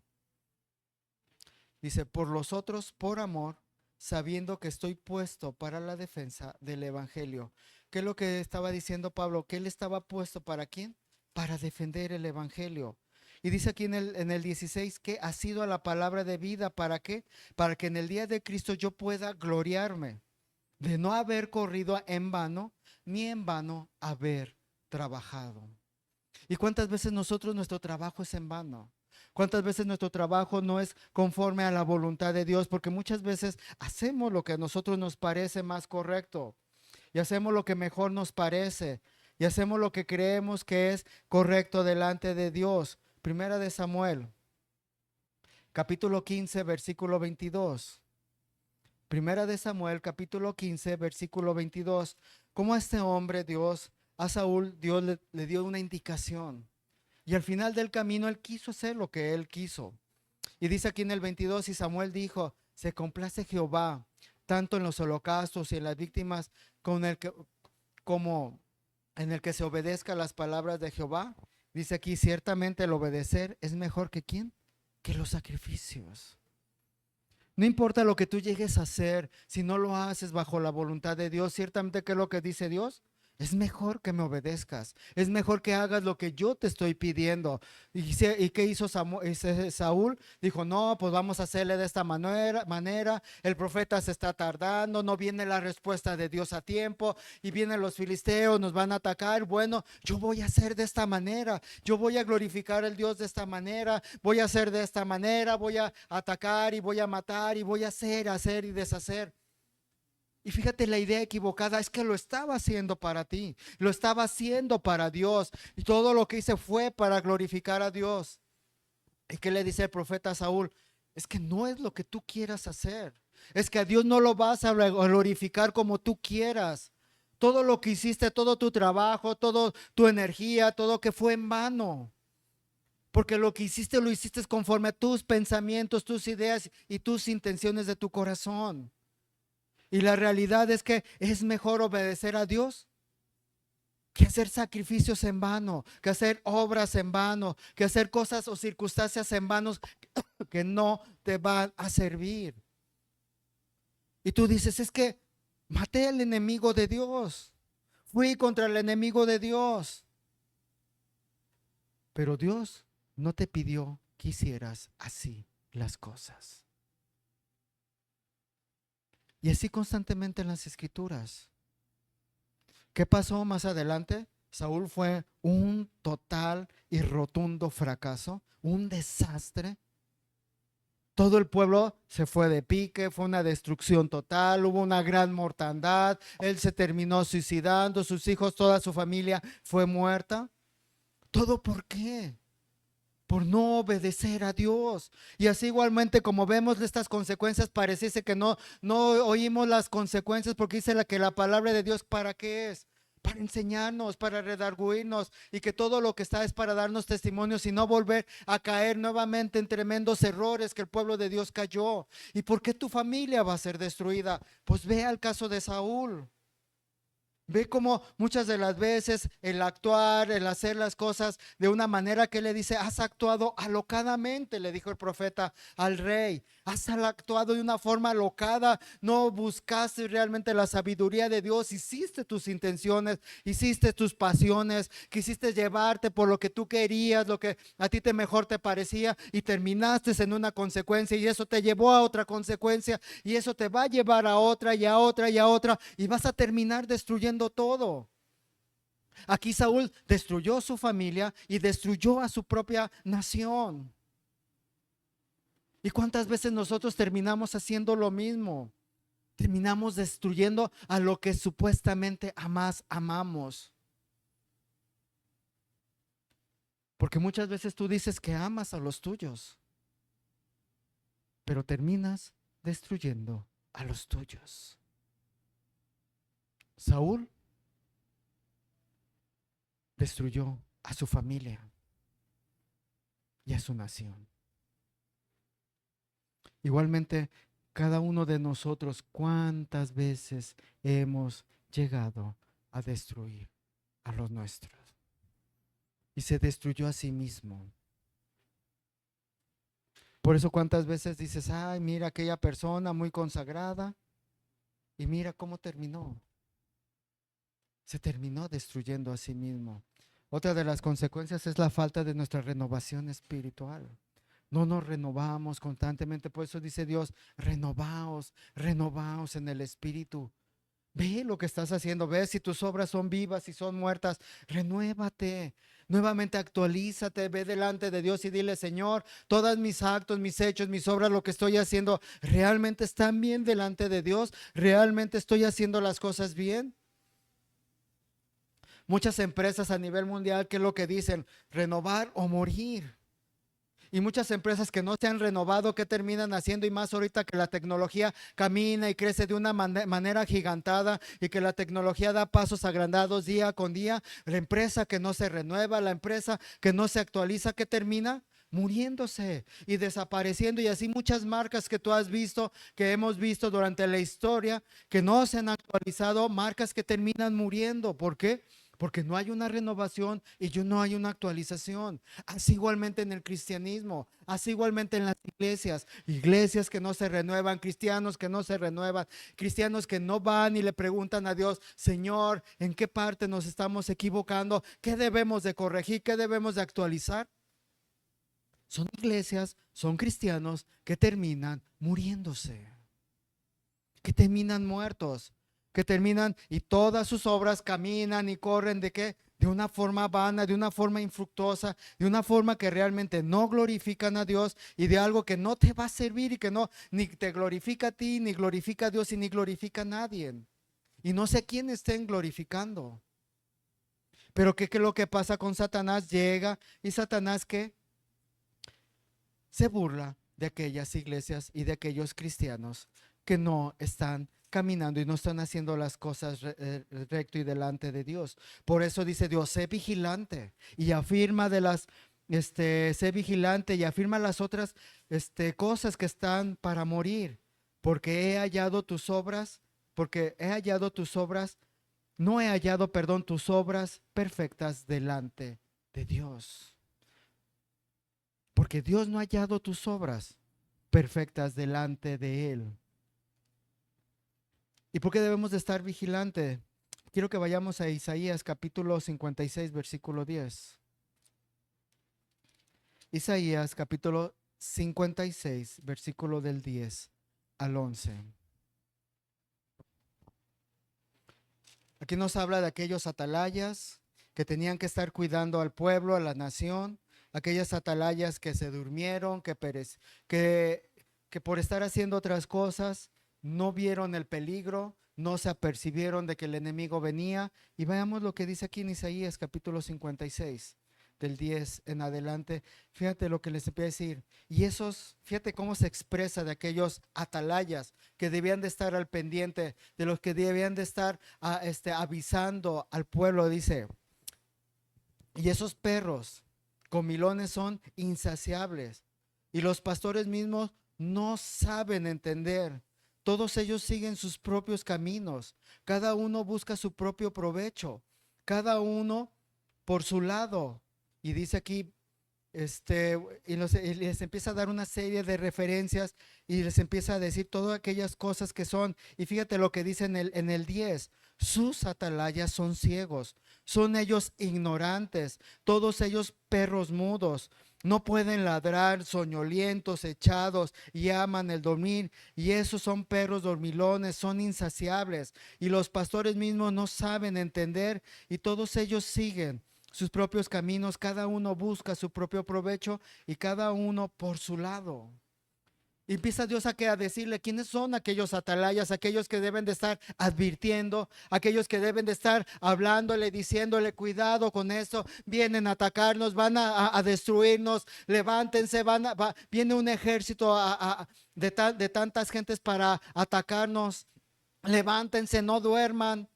Dice, por los otros por amor, sabiendo que estoy puesto para la defensa del evangelio. ¿Qué es lo que estaba diciendo Pablo? Que él estaba puesto ¿para quién? Para defender el evangelio. Y dice aquí en el 16 que ha sido a la palabra de vida. ¿Para qué? Para que en el día de Cristo yo pueda gloriarme de no haber corrido en vano, ni en vano haber trabajado. ¿Y cuántas veces nuestro trabajo es en vano? ¿Cuántas veces nuestro trabajo no es conforme a la voluntad de Dios? Porque muchas veces hacemos lo que a nosotros nos parece más correcto, y hacemos lo que mejor nos parece, y hacemos lo que creemos que es correcto delante de Dios. Primera de Samuel, capítulo 15, versículo 22. Primera de Samuel, capítulo 15, versículo 22. Como a este hombre a Saúl, Dios le dio una indicación. Y al final del camino él quiso hacer lo que él quiso. Y dice aquí en el 22, y Samuel dijo, se complace Jehová, tanto en los holocaustos y en las víctimas como en el que se obedezca las palabras de Jehová. Dice aquí, ciertamente el obedecer es mejor que ¿quién? Que los sacrificios. No importa lo que tú llegues a hacer, si no lo haces bajo la voluntad de Dios, ciertamente ¿qué es lo que dice Dios? Es mejor que me obedezcas, es mejor que hagas lo que yo te estoy pidiendo. ¿Y qué hizo Saúl? Dijo, no, pues vamos a hacerle de esta manera, el profeta se está tardando, no viene la respuesta de Dios a tiempo, y vienen los filisteos, nos van a atacar. Bueno, yo voy a hacer de esta manera, yo voy a glorificar al Dios de esta manera, voy a hacer de esta manera, voy a atacar y voy a matar y voy a hacer y deshacer. Y fíjate, la idea equivocada es que lo estaba haciendo para ti, lo estaba haciendo para Dios, y todo lo que hice fue para glorificar a Dios. ¿Y qué le dice el profeta a Saúl? Es que no es lo que tú quieras hacer, es que a Dios no lo vas a glorificar como tú quieras. Todo lo que hiciste, todo tu trabajo, toda tu energía, todo que fue en vano. Porque lo que hiciste lo hiciste conforme a tus pensamientos, tus ideas y tus intenciones de tu corazón. Y la realidad es que es mejor obedecer a Dios que hacer sacrificios en vano, que hacer obras en vano, que hacer cosas o circunstancias en vanos que no te van a servir. Y tú dices, es que maté al enemigo de Dios, fui contra el enemigo de Dios. Pero Dios no te pidió que hicieras así las cosas. Y así constantemente en las escrituras. ¿Qué pasó más adelante? Saúl fue un total y rotundo fracaso, un desastre. Todo el pueblo se fue de pique, fue una destrucción total, hubo una gran mortandad, él se terminó suicidando, sus hijos, toda su familia fue muerta. ¿Todo por qué? Por no obedecer a Dios. Y así igualmente como vemos estas consecuencias, pareciese que no oímos las consecuencias, porque dice que la palabra de Dios, ¿para qué es? Para enseñarnos, para redarguirnos, y que todo lo que está es para darnos testimonios y no volver a caer nuevamente en tremendos errores que el pueblo de Dios cayó. ¿Y por qué tu familia va a ser destruida? Pues ve al caso de Saúl. Ve cómo muchas de las veces el actuar, el hacer las cosas de una manera que le dice, has actuado alocadamente, le dijo el profeta al rey, has actuado de una forma alocada, no buscaste realmente la sabiduría de Dios, hiciste tus intenciones, hiciste tus pasiones, quisiste llevarte por lo que tú querías, lo que a ti mejor te parecía y terminaste en una consecuencia y eso te llevó a otra consecuencia y eso te va a llevar a otra y a otra y a otra y vas a terminar destruyendo todo. Aquí Saúl destruyó su familia y destruyó a su propia nación. ¿Y cuántas veces nosotros terminamos haciendo lo mismo? Terminamos destruyendo a lo que supuestamente más amamos. Porque muchas veces tú dices que amas a los tuyos, pero terminas destruyendo a los tuyos. Saúl destruyó a su familia y a su nación. Igualmente, cada uno de nosotros, ¿cuántas veces hemos llegado a destruir a los nuestros? Y se destruyó a sí mismo. Por eso cuántas veces dices, ay, mira aquella persona muy consagrada y mira cómo terminó. Se terminó destruyendo a sí mismo. Otra de las consecuencias es la falta de nuestra renovación espiritual. No nos renovamos constantemente, por eso dice Dios, renovaos, renovaos en el espíritu. Ve lo que estás haciendo, ve si tus obras son vivas y son muertas, renuévate, nuevamente actualízate, ve delante de Dios y dile, Señor, todos mis actos, mis hechos, mis obras, lo que estoy haciendo, ¿realmente están bien delante de Dios? ¿Realmente estoy haciendo las cosas bien? Muchas empresas a nivel mundial, ¿qué es lo que dicen? Renovar o morir. Y muchas empresas que no se han renovado, ¿qué terminan haciendo? Y más ahorita que la tecnología camina y crece de una manera gigantada y que la tecnología da pasos agrandados día con día. La empresa que no se renueva, la empresa que no se actualiza, ¿qué termina? Muriéndose y desapareciendo. Y así muchas marcas que tú has visto, que hemos visto durante la historia, que no se han actualizado, marcas que terminan muriendo. ¿Por qué? Porque no hay una renovación y no hay una actualización. Así igualmente en el cristianismo, así igualmente en las iglesias, iglesias que no se renuevan, cristianos que no se renuevan, cristianos que no van y le preguntan a Dios, Señor, ¿en qué parte nos estamos equivocando? ¿Qué debemos de corregir? ¿Qué debemos de actualizar? Son iglesias, son cristianos que terminan muriéndose, que terminan muertos, que terminan y todas sus obras caminan y corren de qué? De una forma vana, de una forma infructuosa, de una forma que realmente no glorifican a Dios y de algo que no te va a servir y que no ni te glorifica a ti, ni glorifica a Dios y ni glorifica a nadie. Y no sé quién estén glorificando. Pero ¿qué es lo que pasa con Satanás? Llega y Satanás ¿qué? Se burla de aquellas iglesias y de aquellos cristianos que no están caminando y no están haciendo las cosas recto y delante de Dios. Por eso dice Dios, sé vigilante y afirma de las, sé vigilante y afirma las otras cosas que están para morir, porque he hallado tus obras, porque he hallado tus obras, no he hallado, perdón, tus obras perfectas delante de Dios. Porque Dios no ha hallado tus obras perfectas delante de Él. ¿Y por qué debemos de estar vigilantes? Quiero que vayamos a Isaías capítulo 56, versículo 10. Isaías capítulo 56, versículo del 10 al 11. Aquí nos habla de aquellos atalayas que tenían que estar cuidando al pueblo, a la nación, aquellas atalayas que se durmieron, que por estar haciendo otras cosas no vieron el peligro, no se apercibieron de que el enemigo venía. Y veamos lo que dice aquí en Isaías capítulo 56, del 10 en adelante. Fíjate lo que les voy a decir. Y esos, fíjate cómo se expresa de aquellos atalayas que debían de estar al pendiente, de los que debían de estar avisando al pueblo. Dice, y esos perros comilones son insaciables y los pastores mismos no saben entender. Todos ellos siguen sus propios caminos. Cada uno busca su propio provecho. Cada uno por su lado. Y dice aquí, y les empieza a dar una serie de referencias y les empieza a decir todas aquellas cosas que son. Y fíjate lo que dice en el 10. Sus atalayas son ciegos, son ellos ignorantes, todos ellos perros mudos. No pueden ladrar, soñolientos, echados y aman el dormir. Y esos son perros dormilones, son insaciables. Y los pastores mismos no saben entender y todos ellos siguen sus propios caminos, cada uno busca su propio provecho y cada uno por su lado. Y empieza Dios a decirle quiénes son aquellos atalayas, aquellos que deben de estar advirtiendo, aquellos que deben de estar hablándole, diciéndole cuidado con esto, vienen a atacarnos, van a destruirnos, levántense, viene un ejército de tantas gentes para atacarnos, levántense, no duerman.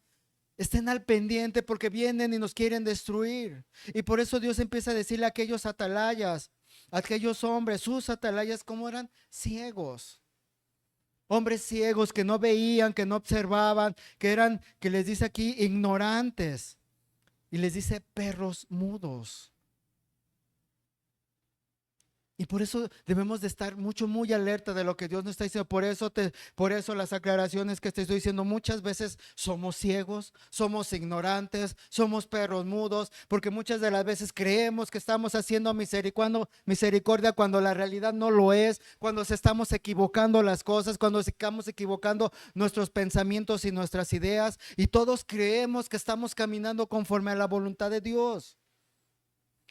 Estén al pendiente porque vienen y nos quieren destruir. Y por eso Dios empieza a decirle a aquellos atalayas, a aquellos hombres, sus atalayas, ¿cómo eran? Ciegos. Hombres ciegos que no veían, que no observaban, que eran, que les dice aquí, ignorantes. Y les dice perros mudos. Y por eso debemos de estar muy alerta de lo que Dios nos está diciendo. Por eso las aclaraciones que te estoy diciendo, muchas veces somos ciegos, somos ignorantes, somos perros mudos, porque muchas de las veces creemos que estamos haciendo misericordia cuando la realidad no lo es, cuando se estamos equivocando las cosas, cuando estamos equivocando nuestros pensamientos y nuestras ideas, y todos creemos que estamos caminando conforme a la voluntad de Dios.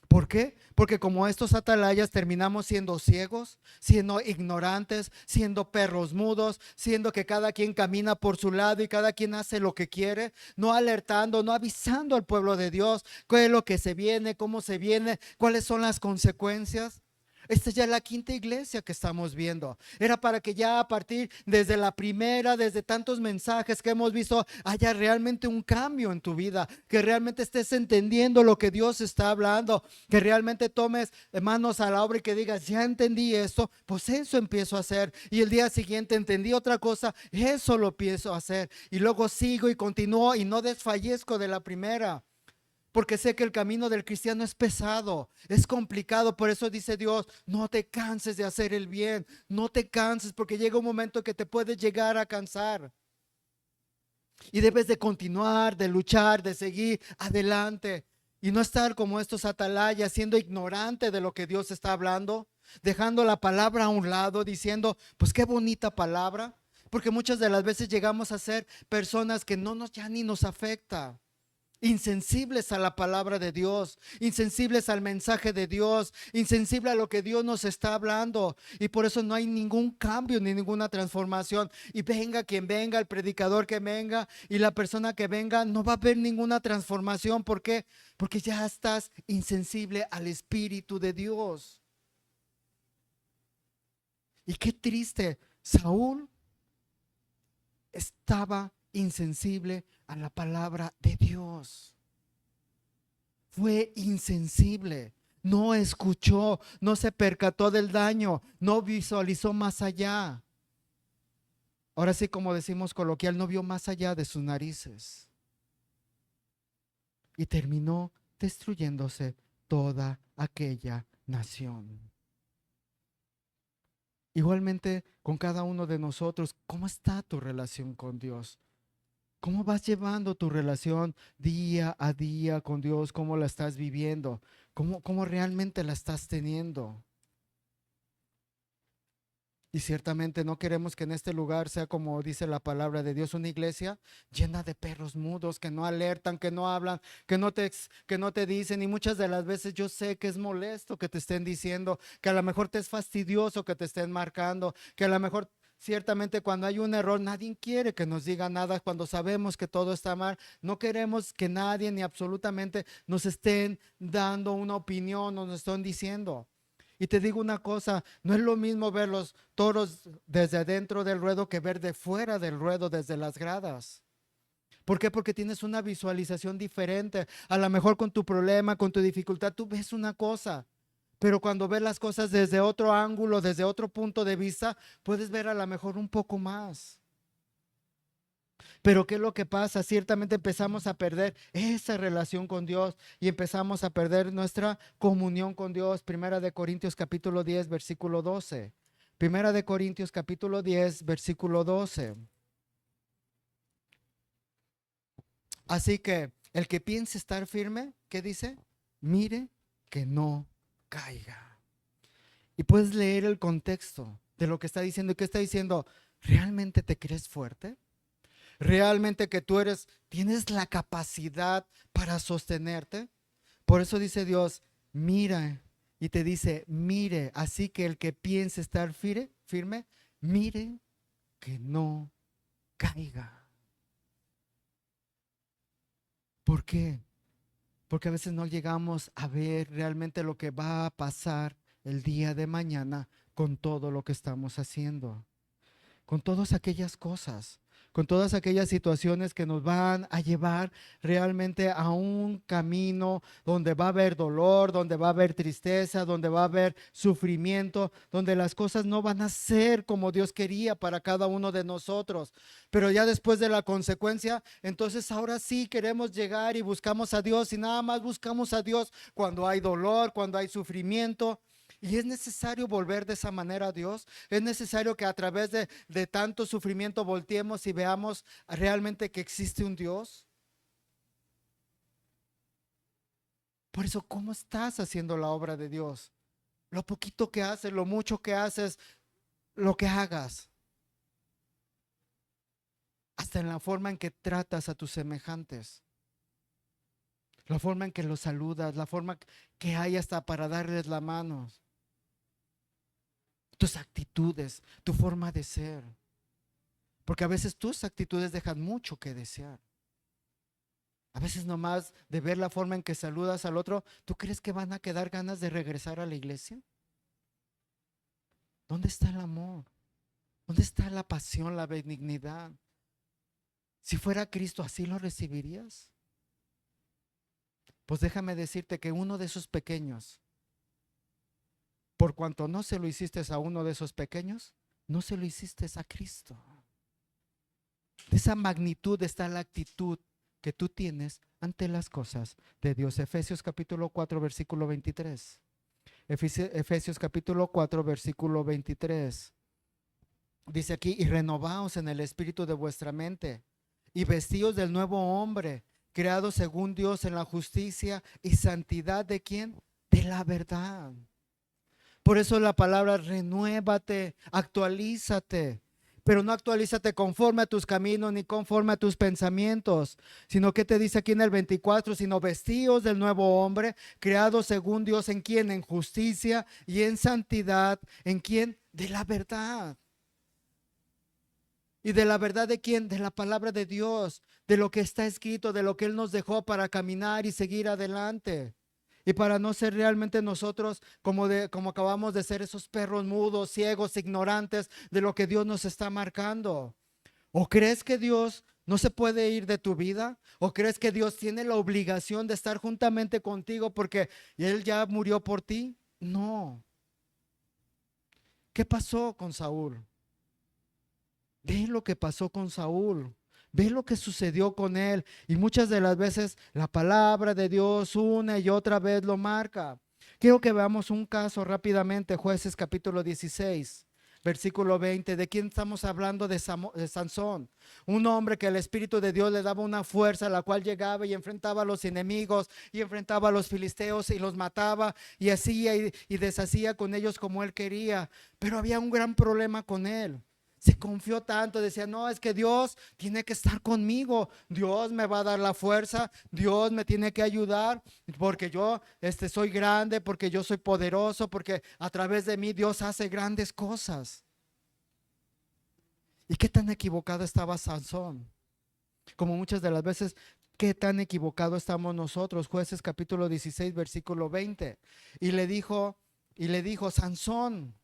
¿Por qué? Porque como estos atalayas terminamos siendo ciegos, siendo ignorantes, siendo perros mudos, siendo que cada quien camina por su lado y cada quien hace lo que quiere, no alertando, no avisando al pueblo de Dios qué es lo que se viene, cómo se viene, cuáles son las consecuencias. Esta es ya la quinta iglesia que estamos viendo. Era para que ya a partir desde la primera, desde tantos mensajes que hemos visto, haya realmente un cambio en tu vida, que realmente estés entendiendo lo que Dios está hablando, que realmente tomes manos a la obra y que digas, ya entendí esto, pues eso empiezo a hacer. Y el día siguiente entendí otra cosa, eso lo empiezo a hacer. Y luego sigo y continúo y no desfallezco de la primera. Porque sé que el camino del cristiano es pesado, es complicado. Por eso dice Dios, no te canses de hacer el bien, no te canses, porque llega un momento que te puedes llegar a cansar. Y debes de continuar, de luchar, de seguir adelante. Y no estar como estos atalayas, siendo ignorante de lo que Dios está hablando, dejando la palabra a un lado, diciendo, pues qué bonita palabra. Porque muchas de las veces llegamos a ser personas que ya ni nos afecta. Insensibles a la palabra de Dios, insensibles al mensaje de Dios, insensibles a lo que Dios nos está hablando. Y por eso no hay ningún cambio ni ninguna transformación. Y venga quien venga, el predicador que venga y la persona que venga, no va a haber ninguna transformación. ¿Por qué? Porque ya estás insensible al Espíritu de Dios. Y qué triste, Saúl estaba insensible a la palabra de Dios. Fue insensible, no escuchó, no se percató del daño, no visualizó más allá. Ahora sí, como decimos coloquial, no vio más allá de sus narices. Y terminó destruyéndose toda aquella nación. Igualmente con cada uno de nosotros, ¿cómo está tu relación con Dios? ¿Cómo vas llevando tu relación día a día con Dios? ¿Cómo la estás viviendo? ¿Cómo realmente la estás teniendo? Y ciertamente no queremos que en este lugar sea, como dice la palabra de Dios, una iglesia llena de perros mudos que no alertan, que no hablan, que no te dicen. Y muchas de las veces yo sé que es molesto que te estén diciendo, que a lo mejor te es fastidioso que te estén marcando, que a lo mejor ciertamente cuando hay un error nadie quiere que nos diga nada, cuando sabemos que todo está mal. No queremos que nadie ni absolutamente nos estén dando una opinión o nos estén diciendo. Y te digo una cosa, no es lo mismo ver los toros desde adentro del ruedo que ver de fuera del ruedo desde las gradas. ¿Por qué? Porque tienes una visualización diferente. A lo mejor con tu problema, con tu dificultad, tú ves una cosa, pero cuando ves las cosas desde otro ángulo, desde otro punto de vista, puedes ver a lo mejor un poco más. Pero ¿qué es lo que pasa? Ciertamente empezamos a perder esa relación con Dios y empezamos a perder nuestra comunión con Dios. Primera de Corintios capítulo 10, versículo 12. Primera de Corintios capítulo 10, versículo 12. Así que el que piense estar firme, ¿qué dice? Mire que no caiga. Y puedes leer el contexto de lo que está diciendo. ¿Y qué está diciendo? ¿Realmente te crees fuerte? ¿Realmente que tú tienes la capacidad para sostenerte? Por eso dice Dios, mira, y te dice, mire, así que el que piense estar firme, mire que no caiga. ¿Por qué? Porque a veces no llegamos a ver realmente lo que va a pasar el día de mañana con todo lo que estamos haciendo, con todas aquellas cosas, con todas aquellas situaciones que nos van a llevar realmente a un camino donde va a haber dolor, donde va a haber tristeza, donde va a haber sufrimiento, donde las cosas no van a ser como Dios quería para cada uno de nosotros. Pero ya después de la consecuencia, entonces ahora sí queremos llegar y buscamos a Dios y nada más buscamos a Dios cuando hay dolor, cuando hay sufrimiento. Y es necesario volver de esa manera a Dios. Es necesario que a través de tanto sufrimiento volteemos y veamos realmente que existe un Dios. Por eso, ¿cómo estás haciendo la obra de Dios? Lo poquito que haces, lo mucho que haces, lo que hagas, hasta en la forma en que tratas a tus semejantes, la forma en que los saludas, la forma que hay hasta para darles la mano, tus actitudes, tu forma de ser. Porque a veces tus actitudes dejan mucho que desear. A veces nomás de ver la forma en que saludas al otro, ¿tú crees que van a quedar ganas de regresar a la iglesia? ¿Dónde está el amor? ¿Dónde está la pasión, la benignidad? Si fuera Cristo, ¿así lo recibirías? Pues déjame decirte que uno de esos pequeños, por cuanto no se lo hiciste a uno de esos pequeños, no se lo hiciste a Cristo. De esa magnitud está la actitud que tú tienes ante las cosas de Dios. Efesios capítulo 4, versículo 23. Efesios capítulo 4, versículo 23. Dice aquí, y renovaos en el espíritu de vuestra mente, y vestíos del nuevo hombre, creado según Dios en la justicia y santidad de quién? De la verdad. Por eso la palabra renuévate, actualízate. Pero no actualízate conforme a tus caminos ni conforme a tus pensamientos, sino que te dice aquí en el 24, sino vestíos del nuevo hombre, creado según Dios en quién, en justicia y en santidad, en quién, de la verdad. ¿Y de la verdad de quién? De la palabra de Dios, de lo que está escrito, de lo que Él nos dejó para caminar y seguir adelante. Y para no ser realmente nosotros como acabamos de ser esos perros mudos, ciegos, ignorantes de lo que Dios nos está marcando. ¿O crees que Dios no se puede ir de tu vida? ¿O crees que Dios tiene la obligación de estar juntamente contigo porque Él ya murió por ti? No. ¿Qué pasó con Saúl? Ve lo que pasó con Saúl. Ve lo que sucedió con él. Y muchas de las veces la palabra de Dios una y otra vez lo marca. Quiero que veamos un caso rápidamente, Jueces capítulo 16, versículo 20. ¿De quién estamos hablando? De Sansón. Un hombre que el Espíritu de Dios le daba una fuerza a la cual llegaba y enfrentaba a los enemigos y enfrentaba a los filisteos y los mataba y hacía y deshacía con ellos como él quería. Pero había un gran problema con él. Se confió tanto, decía, no, es que Dios tiene que estar conmigo, Dios me va a dar la fuerza, Dios me tiene que ayudar, porque yo soy grande, porque yo soy poderoso, porque a través de mí Dios hace grandes cosas. ¿Y qué tan equivocado estaba Sansón? Como muchas de las veces, ¿qué tan equivocado estamos nosotros? Jueces capítulo 16, versículo 20. Y le dijo, Sansón,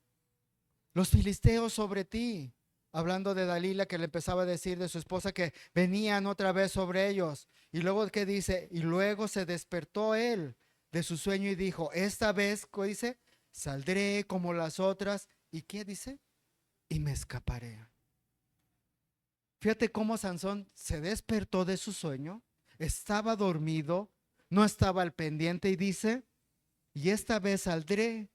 los filisteos sobre ti, hablando de Dalila, que le empezaba a decir de su esposa que venían otra vez sobre ellos. Y luego, ¿qué dice? Y luego se despertó él de su sueño y dijo, esta vez, ¿qué dice? Saldré como las otras. ¿Y qué dice? Y me escaparé. Fíjate cómo Sansón se despertó de su sueño, estaba dormido, no estaba al pendiente y dice, y esta vez saldré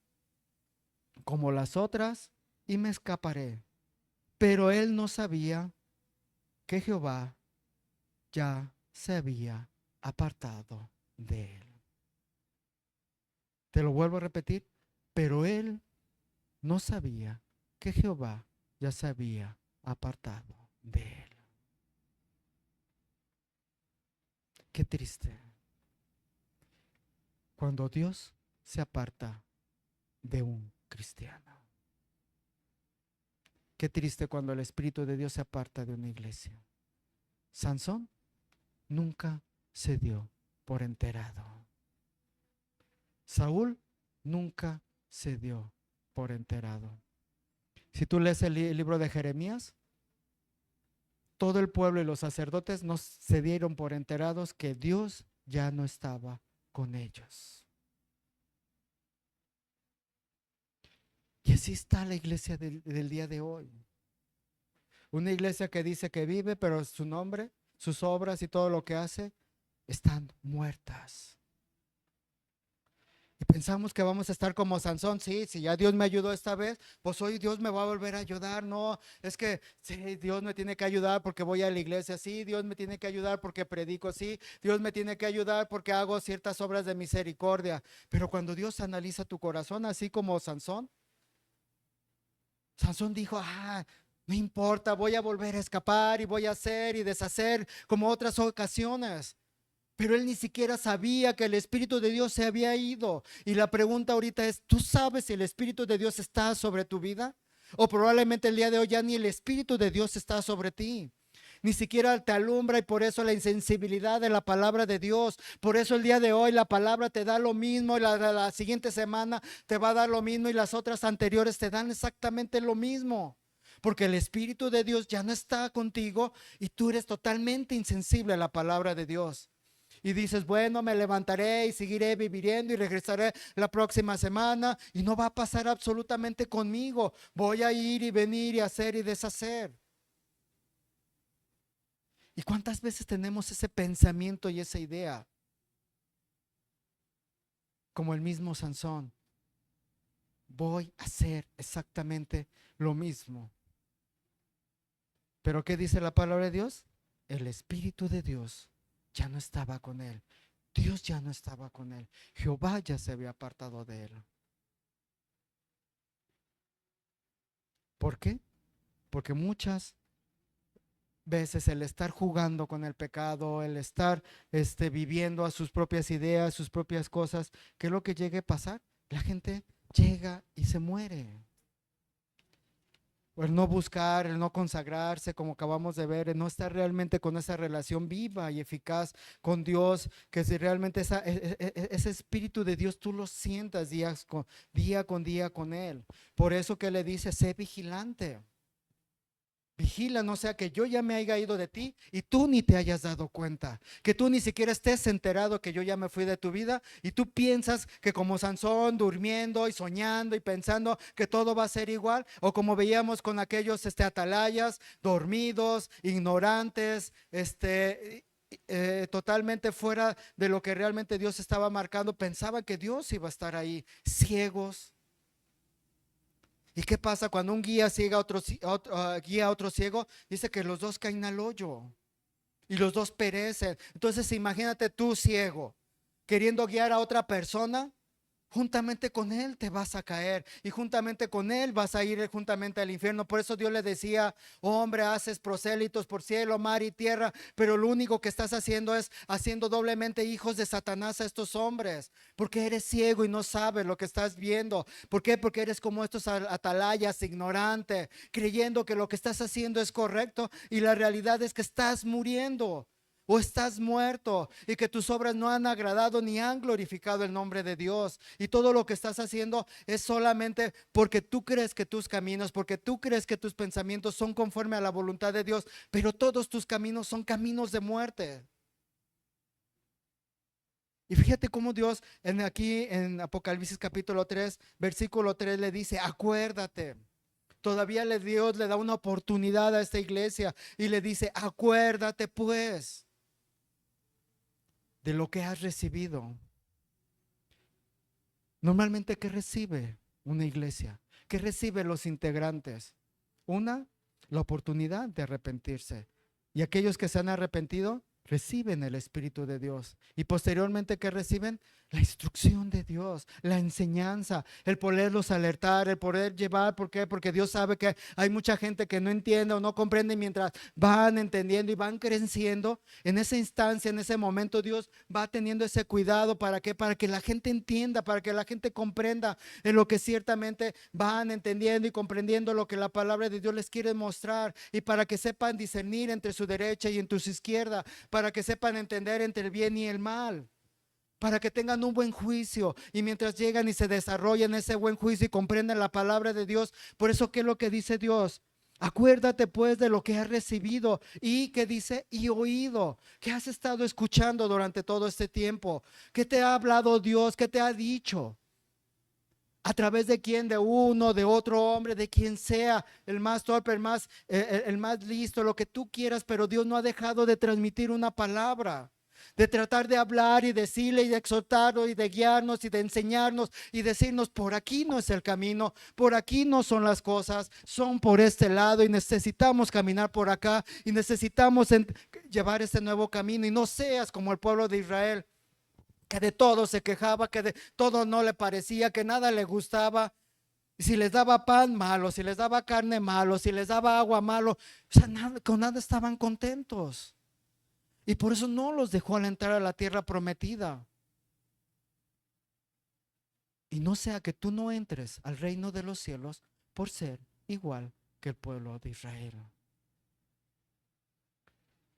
como las otras y me escaparé. Pero él no sabía que Jehová ya se había apartado de él. Te lo vuelvo a repetir, pero él no sabía que Jehová ya se había apartado de él. Qué triste cuando Dios se aparta de un cristiano. Qué triste cuando el Espíritu de Dios se aparta de una iglesia. Sansón nunca se dio por enterado. Saúl nunca se dio por enterado. Si tú lees el libro de Jeremías, todo el pueblo y los sacerdotes no se dieron por enterados que Dios ya no estaba con ellos. Y así está la iglesia del día de hoy. Una iglesia que dice que vive, pero su nombre, sus obras y todo lo que hace están muertas. Y pensamos que vamos a estar como Sansón. Sí, si ya Dios me ayudó esta vez, pues hoy Dios me va a volver a ayudar. No, es que sí, Dios me tiene que ayudar porque voy a la iglesia. Sí, Dios me tiene que ayudar porque predico. Sí, Dios me tiene que ayudar porque hago ciertas obras de misericordia. Pero cuando Dios analiza tu corazón, así como Sansón, Sansón dijo, no importa, voy a volver a escapar y voy a hacer y deshacer como otras ocasiones. Pero él ni siquiera sabía que el Espíritu de Dios se había ido. Y la pregunta ahorita es, ¿tú sabes si el Espíritu de Dios está sobre tu vida? O probablemente el día de hoy ya ni el Espíritu de Dios está sobre ti. Ni siquiera te alumbra y por eso la insensibilidad de la palabra de Dios. Por eso el día de hoy la palabra te da lo mismo y la siguiente semana te va a dar lo mismo y las otras anteriores te dan exactamente lo mismo. Porque el Espíritu de Dios ya no está contigo y tú eres totalmente insensible a la palabra de Dios. Y dices, bueno, me levantaré y seguiré viviendo y regresaré la próxima semana y no va a pasar absolutamente conmigo. Voy a ir y venir y hacer y deshacer. ¿Y cuántas veces tenemos ese pensamiento y esa idea? Como el mismo Sansón. Voy a hacer exactamente lo mismo. ¿Pero qué dice la palabra de Dios? El Espíritu de Dios ya no estaba con él. Dios ya no estaba con él. Jehová ya se había apartado de él. ¿Por qué? Porque muchas veces el estar jugando con el pecado, el estar viviendo a sus propias ideas, sus propias cosas, ¿qué es lo que llegue a pasar? La gente llega y se muere. O el no buscar, el no consagrarse, como acabamos de ver, el no estar realmente con esa relación viva y eficaz con Dios, que si realmente ese Espíritu de Dios tú lo sientas día con día con Él. Por eso que le dice, sé vigilante. Vigila, no sea que yo ya me haya ido de ti y tú ni te hayas dado cuenta, que tú ni siquiera estés enterado que yo ya me fui de tu vida y tú piensas que como Sansón durmiendo y soñando y pensando que todo va a ser igual, o como veíamos con aquellos atalayas dormidos, ignorantes, totalmente fuera de lo que realmente Dios estaba marcando, pensaban que Dios iba a estar ahí, ciegos. ¿Y qué pasa cuando un guía ciega a guía a otro ciego? Dice que los dos caen al hoyo y los dos perecen. Entonces imagínate tú ciego, queriendo guiar a otra persona. Juntamente con él te vas a caer y juntamente con él vas a ir juntamente al infierno. Por eso Dios le decía, hombre, haces prosélitos por cielo, mar y tierra, pero lo único que estás haciendo es haciendo doblemente hijos de Satanás a estos hombres, porque eres ciego y no sabes lo que estás viendo. ¿Por qué? Porque eres como estos atalayas, ignorante, creyendo que lo que estás haciendo es correcto y la realidad es que estás muriendo. O estás muerto y que tus obras no han agradado ni han glorificado el nombre de Dios. Y todo lo que estás haciendo es solamente porque tú crees que tus caminos, porque tú crees que tus pensamientos son conforme a la voluntad de Dios, pero todos tus caminos son caminos de muerte. Y fíjate cómo Dios aquí en Apocalipsis capítulo 3, versículo 3 le dice, acuérdate. Todavía Dios le da una oportunidad a esta iglesia y le dice: acuérdate pues de lo que has recibido. Normalmente, ¿qué recibe una iglesia? ¿Qué reciben los integrantes? Una, la oportunidad de arrepentirse. Y aquellos que se han arrepentido reciben el Espíritu de Dios. Y posteriormente, ¿qué reciben? La instrucción de Dios, la enseñanza, el poderlos alertar, el poder llevar. ¿Por qué? Porque Dios sabe que hay mucha gente que no entiende o no comprende. Mientras van entendiendo y van creciendo, en esa instancia, en ese momento, Dios va teniendo ese cuidado. ¿Para qué? Para que la gente entienda, para que la gente comprenda en lo que ciertamente van entendiendo y comprendiendo lo que la palabra de Dios les quiere mostrar, y para que sepan discernir entre su derecha y entre su izquierda, para que sepan entender entre el bien y el mal, para que tengan un buen juicio. Y mientras llegan y se desarrollan ese buen juicio y comprenden la palabra de Dios, por eso, ¿qué es lo que dice Dios? Acuérdate pues de lo que has recibido y que dice y oído, que has estado escuchando durante todo este tiempo, que te ha hablado Dios, que te ha dicho. ¿A través de quién? De uno, de otro hombre, de quien sea, el más torpe, el más listo, lo que tú quieras, pero Dios no ha dejado de transmitir una palabra, de tratar de hablar y decirle y de exhortarlo y de guiarnos y de enseñarnos y decirnos: por aquí no es el camino, por aquí no son las cosas, son por este lado, y necesitamos caminar por acá, y necesitamos llevar este nuevo camino. Y no seas como el pueblo de Israel, que de todo se quejaba, que de todo no le parecía, que nada le gustaba. Si les daba pan, malo; si les daba carne, malo; si les daba agua, malo. O sea, con nada estaban contentos. Y por eso no los dejó al entrar a la tierra prometida. Y no sea que tú no entres al reino de los cielos por ser igual que el pueblo de Israel.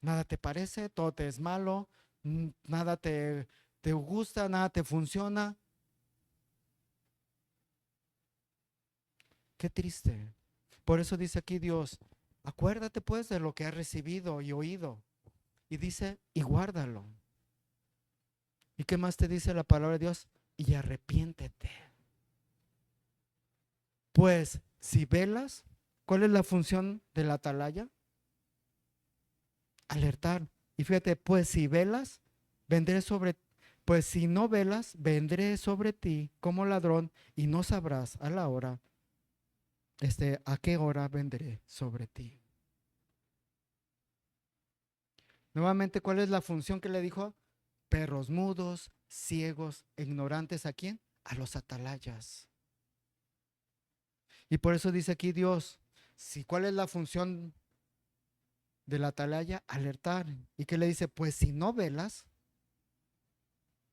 Nada te parece, todo te es malo, nada te gusta, nada te funciona. Qué triste. Por eso dice aquí Dios: acuérdate pues de lo que has recibido y oído. Y dice: y guárdalo. ¿Y qué más te dice la palabra de Dios? Y arrepiéntete. Pues si velas, ¿cuál es la función de la atalaya? Alertar. Y fíjate, pues si velas, vendré sobre ti. Pues si no velas, vendré sobre ti como ladrón, y no sabrás a la hora, a qué hora vendré sobre ti. Nuevamente, ¿cuál es la función que le dijo? Perros mudos, ciegos, ignorantes. ¿A quién? A los atalayas. Y por eso dice aquí Dios: ¿cuál es la función de la atalaya? Alertar. ¿Y qué le dice? Pues si no velas,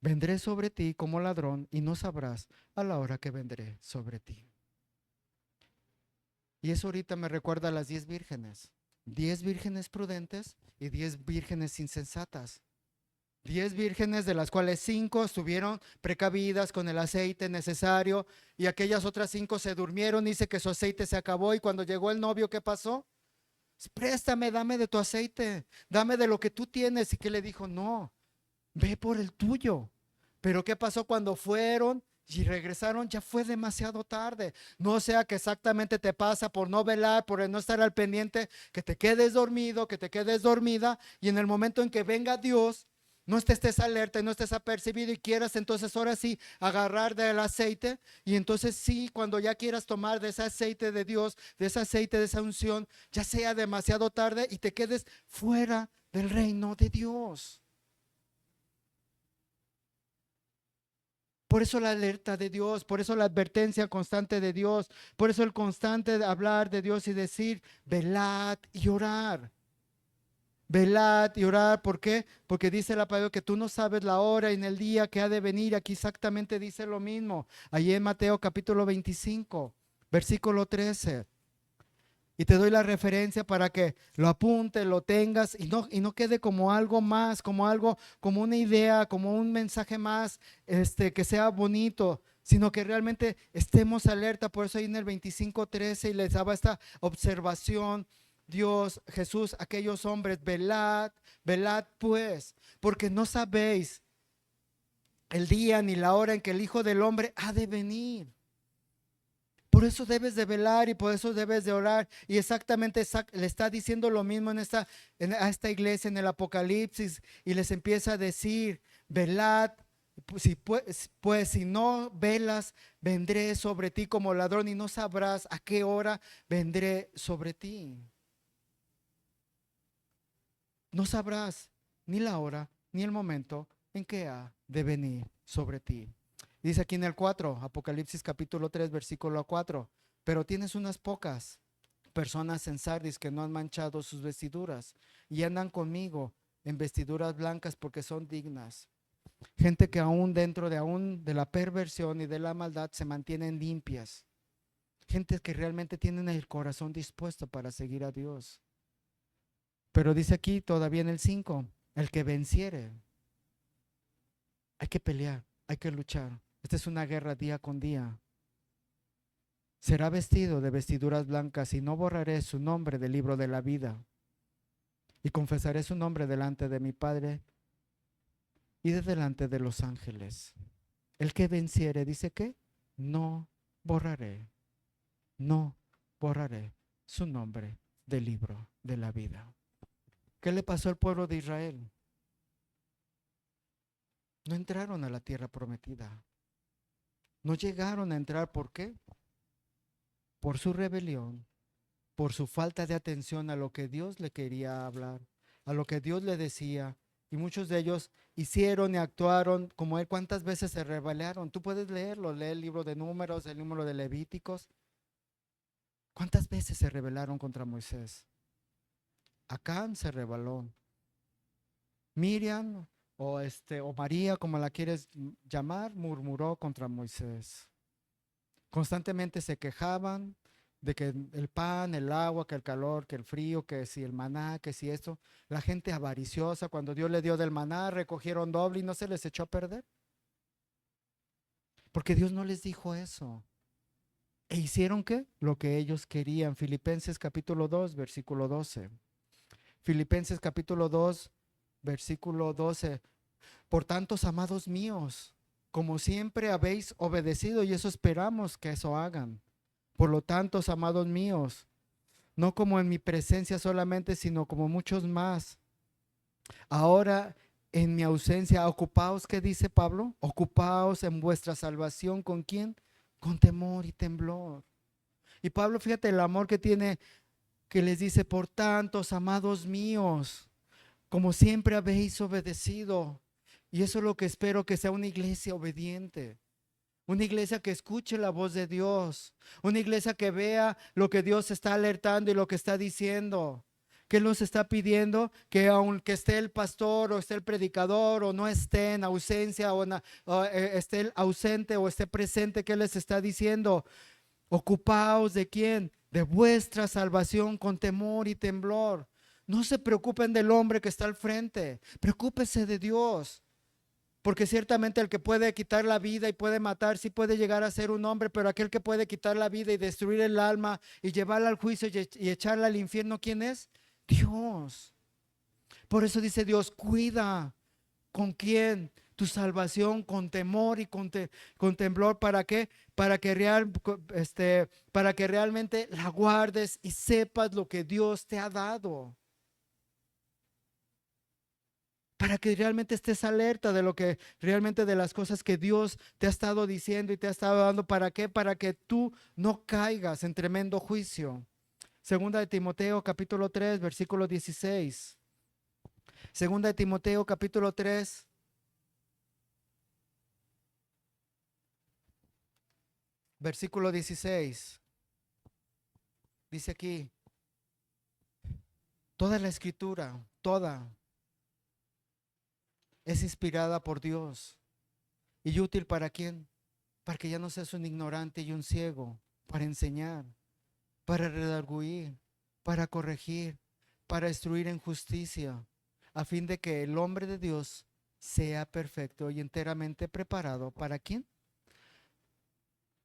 vendré sobre ti como ladrón, y no sabrás a la hora que vendré sobre ti. Y eso ahorita me recuerda a las 10 vírgenes. 10 vírgenes prudentes y 10 vírgenes insensatas. 10 vírgenes, de las cuales 5 estuvieron precavidas con el aceite necesario, y aquellas otras 5 se durmieron. Dice que su aceite se acabó, y cuando llegó el novio, ¿qué pasó? Préstame, dame de tu aceite, dame de lo que tú tienes. ¿Y qué le dijo? No, ve por el tuyo. Pero ¿qué pasó cuando fueron y regresaron? Ya fue demasiado tarde. No sea que exactamente te pasa por no velar, por no estar al pendiente, que te quedes dormido, que te quedes dormida, y en el momento en que venga Dios, no estés alerta y no estés apercibido, y quieras entonces ahora sí agarrar del aceite. Y entonces sí, cuando ya quieras tomar de ese aceite de Dios, de ese aceite, de esa unción, ya sea demasiado tarde y te quedes fuera del reino de Dios. Por eso la alerta de Dios, por eso la advertencia constante de Dios, por eso el constante de hablar de Dios y decir: velad y orar. Velad y orar. ¿Por qué? Porque dice la palabra que tú no sabes la hora y en el día que ha de venir. Aquí exactamente dice lo mismo. Allí en Mateo capítulo 25, versículo 13. Y te doy la referencia para que lo apuntes, lo tengas, y no quede como algo más, como una idea, como un mensaje más, que sea bonito, sino que realmente estemos alerta. Por eso ahí en el 25:13 y les daba esta observación Dios, Jesús, aquellos hombres: velad, velad pues, porque no sabéis el día ni la hora en que el Hijo del Hombre ha de venir. Por eso debes de velar y por eso debes de orar. Y exactamente le está diciendo lo mismo a esta iglesia en el Apocalipsis. Y les empieza a decir, velad, pues si no velas, vendré sobre ti como ladrón y no sabrás a qué hora vendré sobre ti. No sabrás ni la hora ni el momento en que ha de venir sobre ti. Dice aquí en el 4, Apocalipsis capítulo 3, versículo 4, pero tienes unas pocas personas en Sardis que no han manchado sus vestiduras y andan conmigo en vestiduras blancas porque son dignas. Gente que aún dentro de la perversión y de la maldad se mantienen limpias. Gente que realmente tienen el corazón dispuesto para seguir a Dios. Pero dice aquí todavía en el 5, el que venciere. Hay que pelear, hay que luchar. Esta es una guerra día con día. Será vestido de vestiduras blancas y no borraré su nombre del libro de la vida. Y confesaré su nombre delante de mi Padre y de delante de los ángeles. El que venciere, dice que no borraré su nombre del libro de la vida. ¿Qué le pasó al pueblo de Israel? No entraron a la tierra prometida. No llegaron a entrar, ¿por qué? Por su rebelión, por su falta de atención a lo que Dios le quería hablar, a lo que Dios le decía. Y muchos de ellos hicieron y actuaron como él. ¿Cuántas veces se rebelaron? Tú puedes leerlo, lee el libro de Números, el número de Levíticos. ¿Cuántas veces se rebelaron contra Moisés? Acán se rebeló. Miriam o María, como la quieres llamar, murmuró contra Moisés. Constantemente se quejaban de que el pan, el agua, que el calor, que el frío, que si el maná, que si esto. La gente avariciosa, cuando Dios le dio del maná, recogieron doble y no se les echó a perder. Porque Dios no les dijo eso. ¿E hicieron qué? Lo que ellos querían. Filipenses capítulo 2, versículo 12. Filipenses capítulo 2, versículo 12. Por tantos, amados míos, como siempre habéis obedecido, y eso esperamos que eso hagan. Por lo tanto, amados míos, no como en mi presencia solamente, sino como muchos más. Ahora, en mi ausencia, ocupaos, ¿qué dice Pablo? Ocupaos en vuestra salvación. ¿Con quién? Con temor y temblor. Y Pablo, fíjate el amor que tiene, que les dice, por tantos, amados míos, como siempre habéis obedecido. Y eso es lo que espero, que sea una iglesia obediente. Una iglesia que escuche la voz de Dios. Una iglesia que vea lo que Dios está alertando y lo que está diciendo. ¿Qué nos está pidiendo? Que aunque esté el pastor o esté el predicador o no esté en ausencia o esté ausente o esté presente, ¿qué les está diciendo? Ocupaos ¿de quién? De vuestra salvación con temor y temblor. No se preocupen del hombre que está al frente. Preocúpese de Dios. Porque ciertamente el que puede quitar la vida y puede matar, sí puede llegar a ser un hombre, pero aquel que puede quitar la vida y destruir el alma y llevarla al juicio y echarla al infierno, ¿quién es? Dios. Por eso dice Dios, cuida. ¿Con quién? Tu salvación con temor y con temblor. ¿Para qué? Para que realmente la guardes y sepas lo que Dios te ha dado. Para que realmente estés alerta de lo que realmente, de las cosas que Dios te ha estado diciendo y te ha estado dando. ¿Para qué? Para que tú no caigas en tremendo juicio. Segunda de Timoteo capítulo 3, versículo 16. Segunda de Timoteo capítulo 3, versículo 16. Dice aquí, toda la escritura, toda, es inspirada por Dios. ¿Y útil para quién? Para que ya no seas un ignorante y un ciego, para enseñar, para redarguir, para corregir, para instruir en justicia, a fin de que el hombre de Dios sea perfecto y enteramente preparado. ¿Para quién?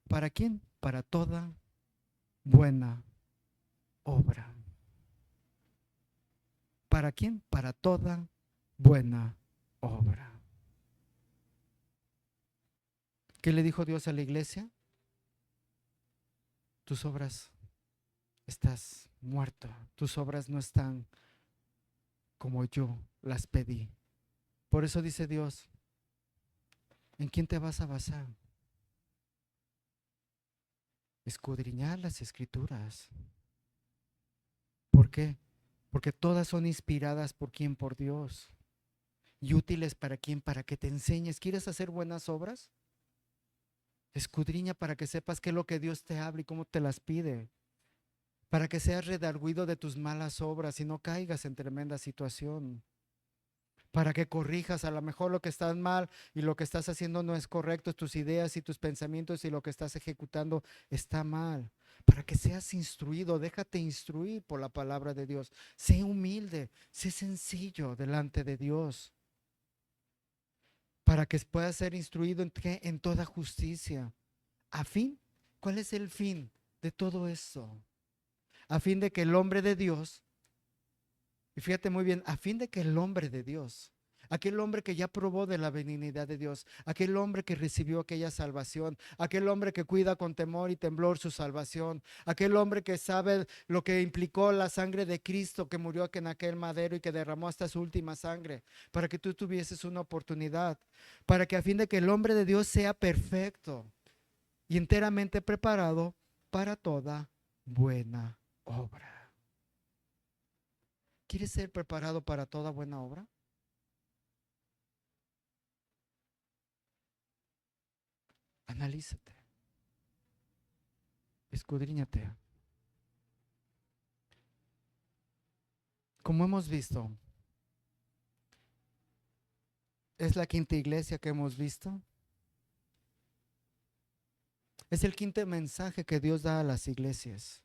¿Para quién? Para toda buena obra. ¿Para quién? Para toda buena obra. ¿Qué le dijo Dios a la iglesia? tus obras estás muerto, tus obras no están como yo las pedí. Por eso dice Dios, ¿en quién te vas a basar? Escudriñar las escrituras. ¿Por qué? Porque todas son inspiradas por quién, por Dios. Y útiles para quién, para que te enseñes. ¿Quieres hacer buenas obras? Escudriña para que sepas qué es lo que Dios te habla y cómo te las pide. Para que seas redarguido de tus malas obras y no caigas en tremenda situación. Para que corrijas a lo mejor lo que estás mal y lo que estás haciendo no es correcto, tus ideas y tus pensamientos y lo que estás ejecutando está mal. Para que seas instruido, déjate instruir por la palabra de Dios. Sé humilde, sé sencillo delante de Dios. Para que puedas ser instruido en toda justicia. ¿A fin? ¿Cuál es el fin de todo esto? A fin de que el hombre de Dios, y fíjate muy bien, a fin de que el hombre de Dios, aquel hombre que ya probó de la benignidad de Dios, aquel hombre que recibió aquella salvación, aquel hombre que cuida con temor y temblor su salvación, aquel hombre que sabe lo que implicó la sangre de Cristo que murió en aquel madero y que derramó hasta su última sangre, para que tú tuvieses una oportunidad, para que a fin de que el hombre de Dios sea perfecto y enteramente preparado para toda buena obra. ¿Quieres ser preparado para toda buena obra? Analízate, escudriñate. Como hemos visto, es la quinta iglesia que hemos visto. Es el quinto mensaje que Dios da a las iglesias.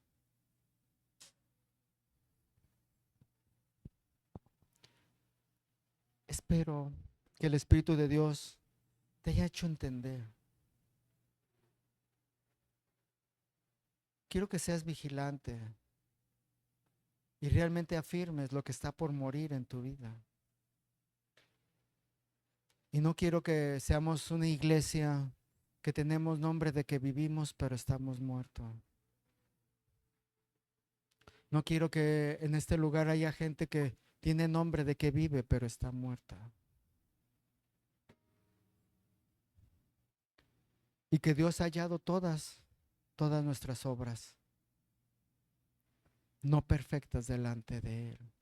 Espero que el Espíritu de Dios te haya hecho entender. Quiero que seas vigilante y realmente afirmes lo que está por morir en tu vida. Y no quiero que seamos una iglesia que tenemos nombre de que vivimos, pero estamos muertos. No quiero que en este lugar haya gente que tiene nombre de que vive, pero está muerta. Y que Dios ha hallado todas nuestras obras no perfectas delante de Él.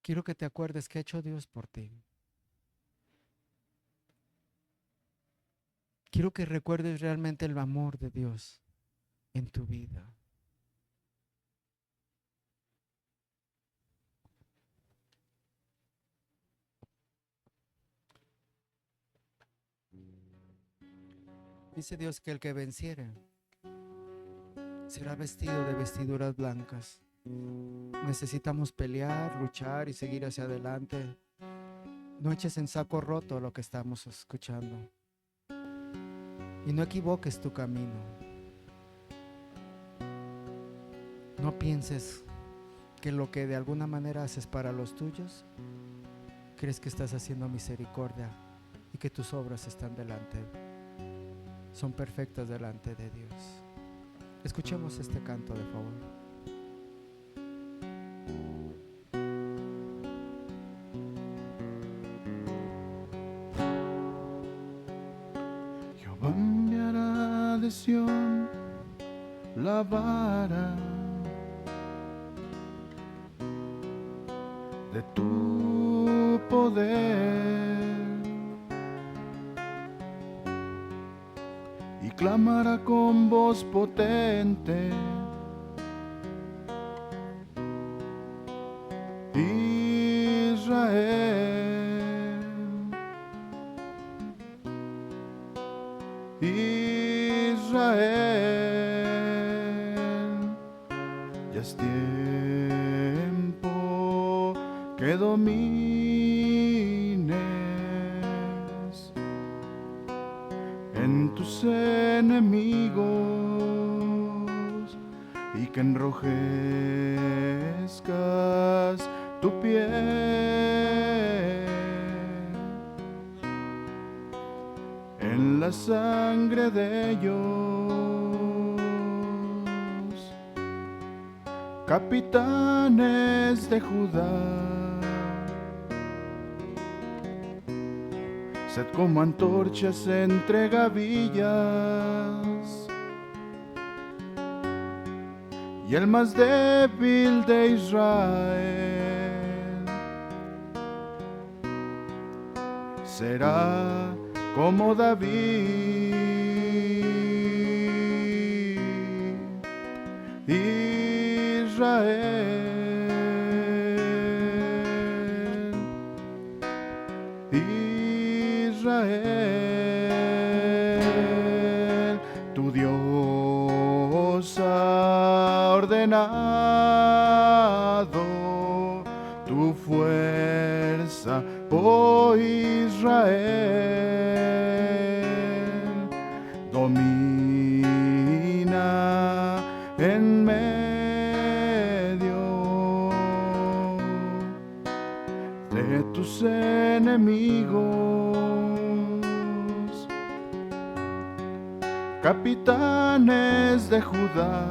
Quiero que te acuerdes que ha hecho Dios por ti. Quiero que recuerdes realmente el amor de Dios en tu vida. Dice Dios que el que venciere será vestido de vestiduras blancas. Necesitamos pelear, luchar y seguir hacia adelante. No eches en saco roto lo que estamos escuchando. Y no equivoques tu camino. No pienses que lo que de alguna manera haces para los tuyos, crees que estás haciendo misericordia y que tus obras están son perfectas delante de Dios. Escuchemos este canto, de favor. Jehová enviará de Sión la vara de tu poder y clamará con voz potente. Israel, ya es tiempo que domines en tus enemigos y que enrojezcas tu piel. la sangre de ellos, capitanes de Judá. Sed como antorchas entre gavillas, y el más débil de Israel será como David. Israel, tu Dios ha ordenado tu fuerza, oh Israel, domina en medio de tus enemigos. Capitanes de Judá,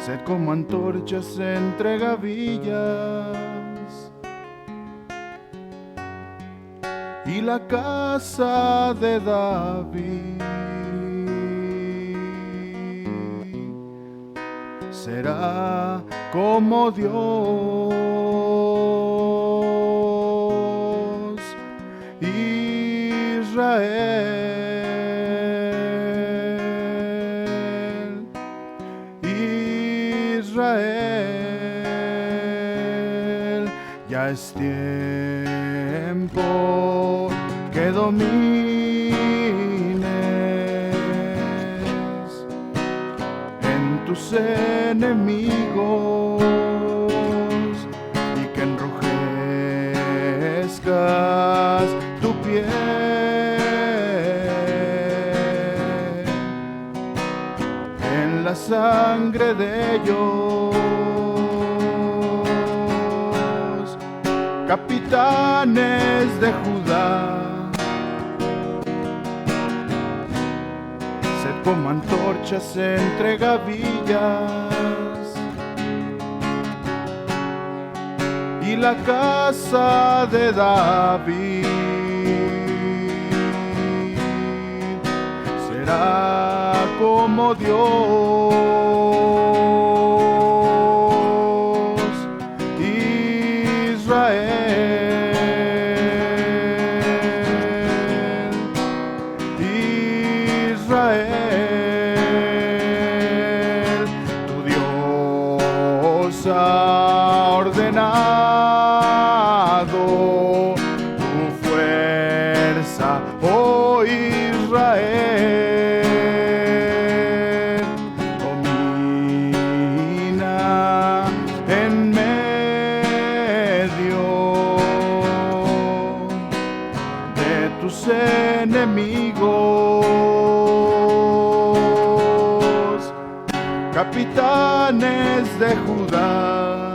sed como antorchas entre gavillas, y la casa de David será como Dios. Israel, Israel, ya es tiempo que domines en tus enemigos y que enrojezcas tu piel en la sangre de ellos, capitanes de Judá, sed como antorchas entre gavillas, y la casa de David será como Dios. Israel, Israel, tu Dios ha ordenado tu fuerza, oh Israel, domina en medio de tus enemigos, capitanes de Judá,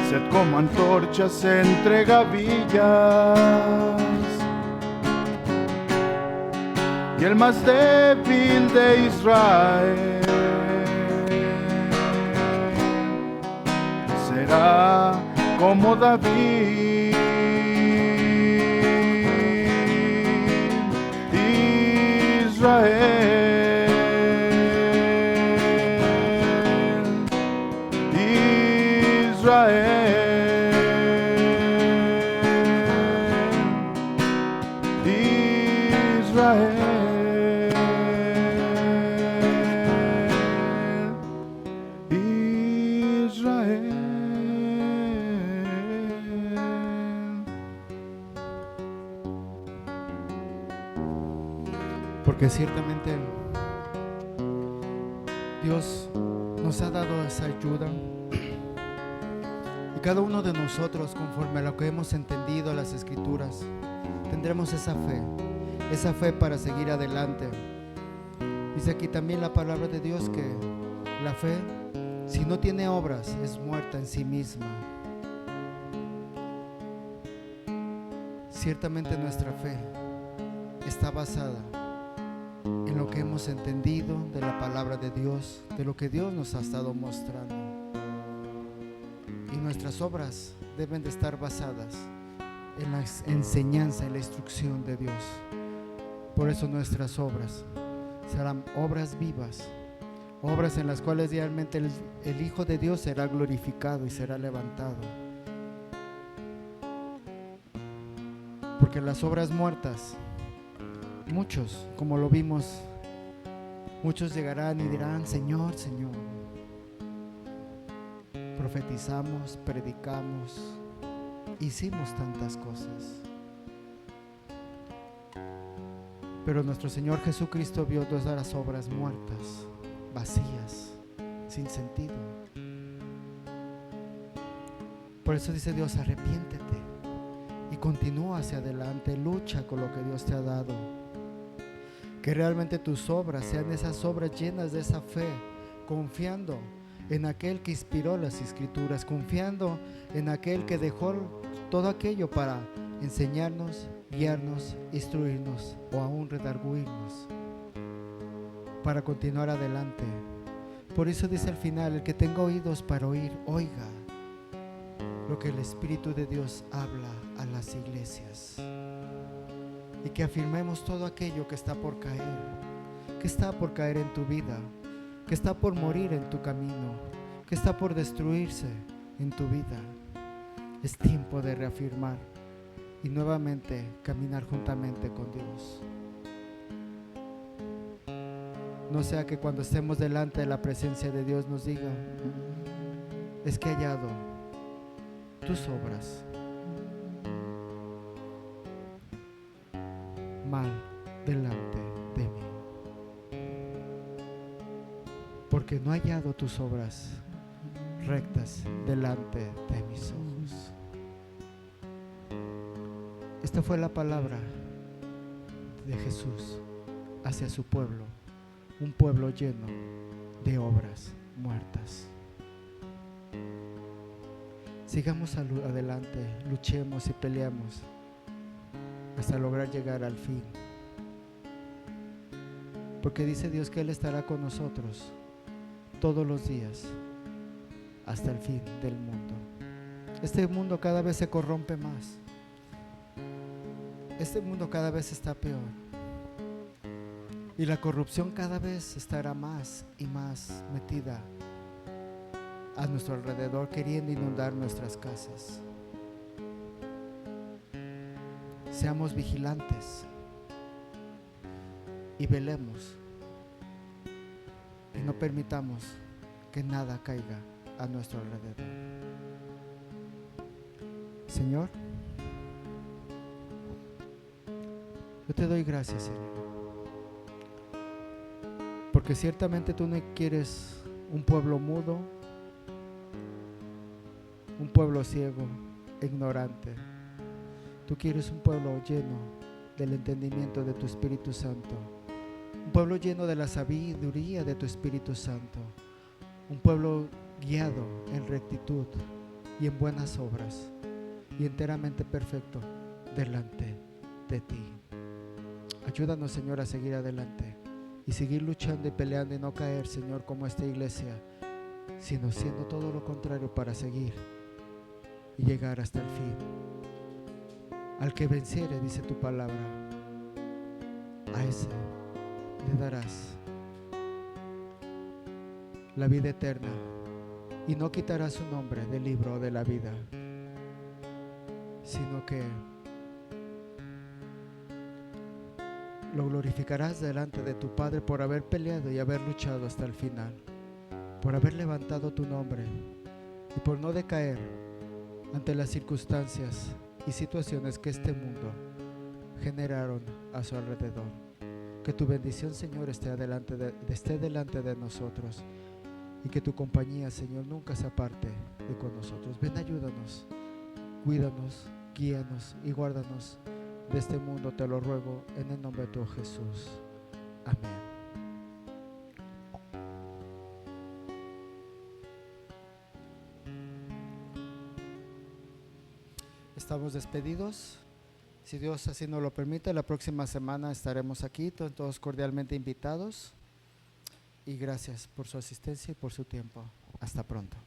sed como antorchas entre gavillas, y el más débil de Israel será como David. Porque ciertamente Dios nos ha dado esa ayuda, y cada uno de nosotros, conforme a lo que hemos entendido las Escrituras, tendremos esa fe para seguir adelante. Dice aquí también la palabra de Dios que la fe, si no tiene obras, es muerta en sí misma. ciertamente nuestra fe está basada en lo que hemos entendido de la palabra de Dios, de lo que Dios nos ha estado mostrando. Y nuestras obras deben de estar basadas en la enseñanza y la instrucción de Dios. Por eso nuestras obras serán obras vivas, obras en las cuales realmente el Hijo de Dios será glorificado y será levantado. Porque las obras muertas, muchos, como lo vimos, muchos llegarán y dirán: Señor, Señor, profetizamos, predicamos, hicimos tantas cosas. Pero nuestro Señor Jesucristo vio todas las obras muertas, vacías, sin sentido. Por eso dice Dios: arrepiéntete y continúa hacia adelante, lucha con lo que Dios te ha dado. Que realmente tus obras sean esas obras llenas de esa fe, confiando en aquel que inspiró las Escrituras, confiando en aquel que dejó todo aquello para enseñarnos, guiarnos, instruirnos o aún redarguirnos para continuar adelante. Por eso dice al final: el que tenga oídos para oír, oiga lo que el Espíritu de Dios habla a las iglesias. Y que afirmemos todo aquello que está por caer, que está por caer en tu vida, que está por morir en tu camino, que está por destruirse en tu vida. Es tiempo de reafirmar y nuevamente caminar juntamente con Dios. No sea que cuando estemos delante de la presencia de Dios nos diga: es que he hallado tus obras mal delante de mí, porque no he hallado tus obras rectas delante de mis ojos. Esta fue la palabra de Jesús hacia su pueblo, un pueblo lleno de obras muertas. Sigamos adelante, luchemos y peleemos hasta lograr llegar al fin, porque dice Dios que Él estará con nosotros todos los días hasta el fin del mundo. Este mundo cada vez se corrompe más, este mundo cada vez está peor, y la corrupción cada vez estará más y más metida a nuestro alrededor, queriendo inundar nuestras casas. Seamos vigilantes y velemos y no permitamos que nada caiga a nuestro alrededor. Señor, yo te doy gracias, Señor, porque ciertamente tú no quieres un pueblo mudo, un pueblo ciego, ignorante. Tú quieres un pueblo lleno del entendimiento de tu Espíritu Santo, un pueblo lleno de la sabiduría de tu Espíritu Santo, un pueblo guiado en rectitud y en buenas obras y enteramente perfecto delante de ti. Ayúdanos, Señor, a seguir adelante y seguir luchando y peleando y no caer, Señor, como esta iglesia, sino siendo todo lo contrario para seguir y llegar hasta el fin. Al que venciere, dice tu palabra, a ese le darás la vida eterna y no quitarás su nombre del libro de la vida, sino que lo glorificarás delante de tu Padre por haber peleado y haber luchado hasta el final, por haber levantado tu nombre y por no decaer ante las circunstancias y situaciones que este mundo generaron a su alrededor. Que tu bendición, Señor, esté delante de nosotros y que tu compañía, Señor, nunca se aparte de con nosotros. Ven, ayúdanos, cuídanos, guíanos y guárdanos de este mundo, te lo ruego en el nombre de tu Jesús. Amén. Estamos despedidos. Si Dios así nos lo permite, la próxima semana estaremos aquí, todos cordialmente invitados. Y gracias por su asistencia y por su tiempo. Hasta pronto.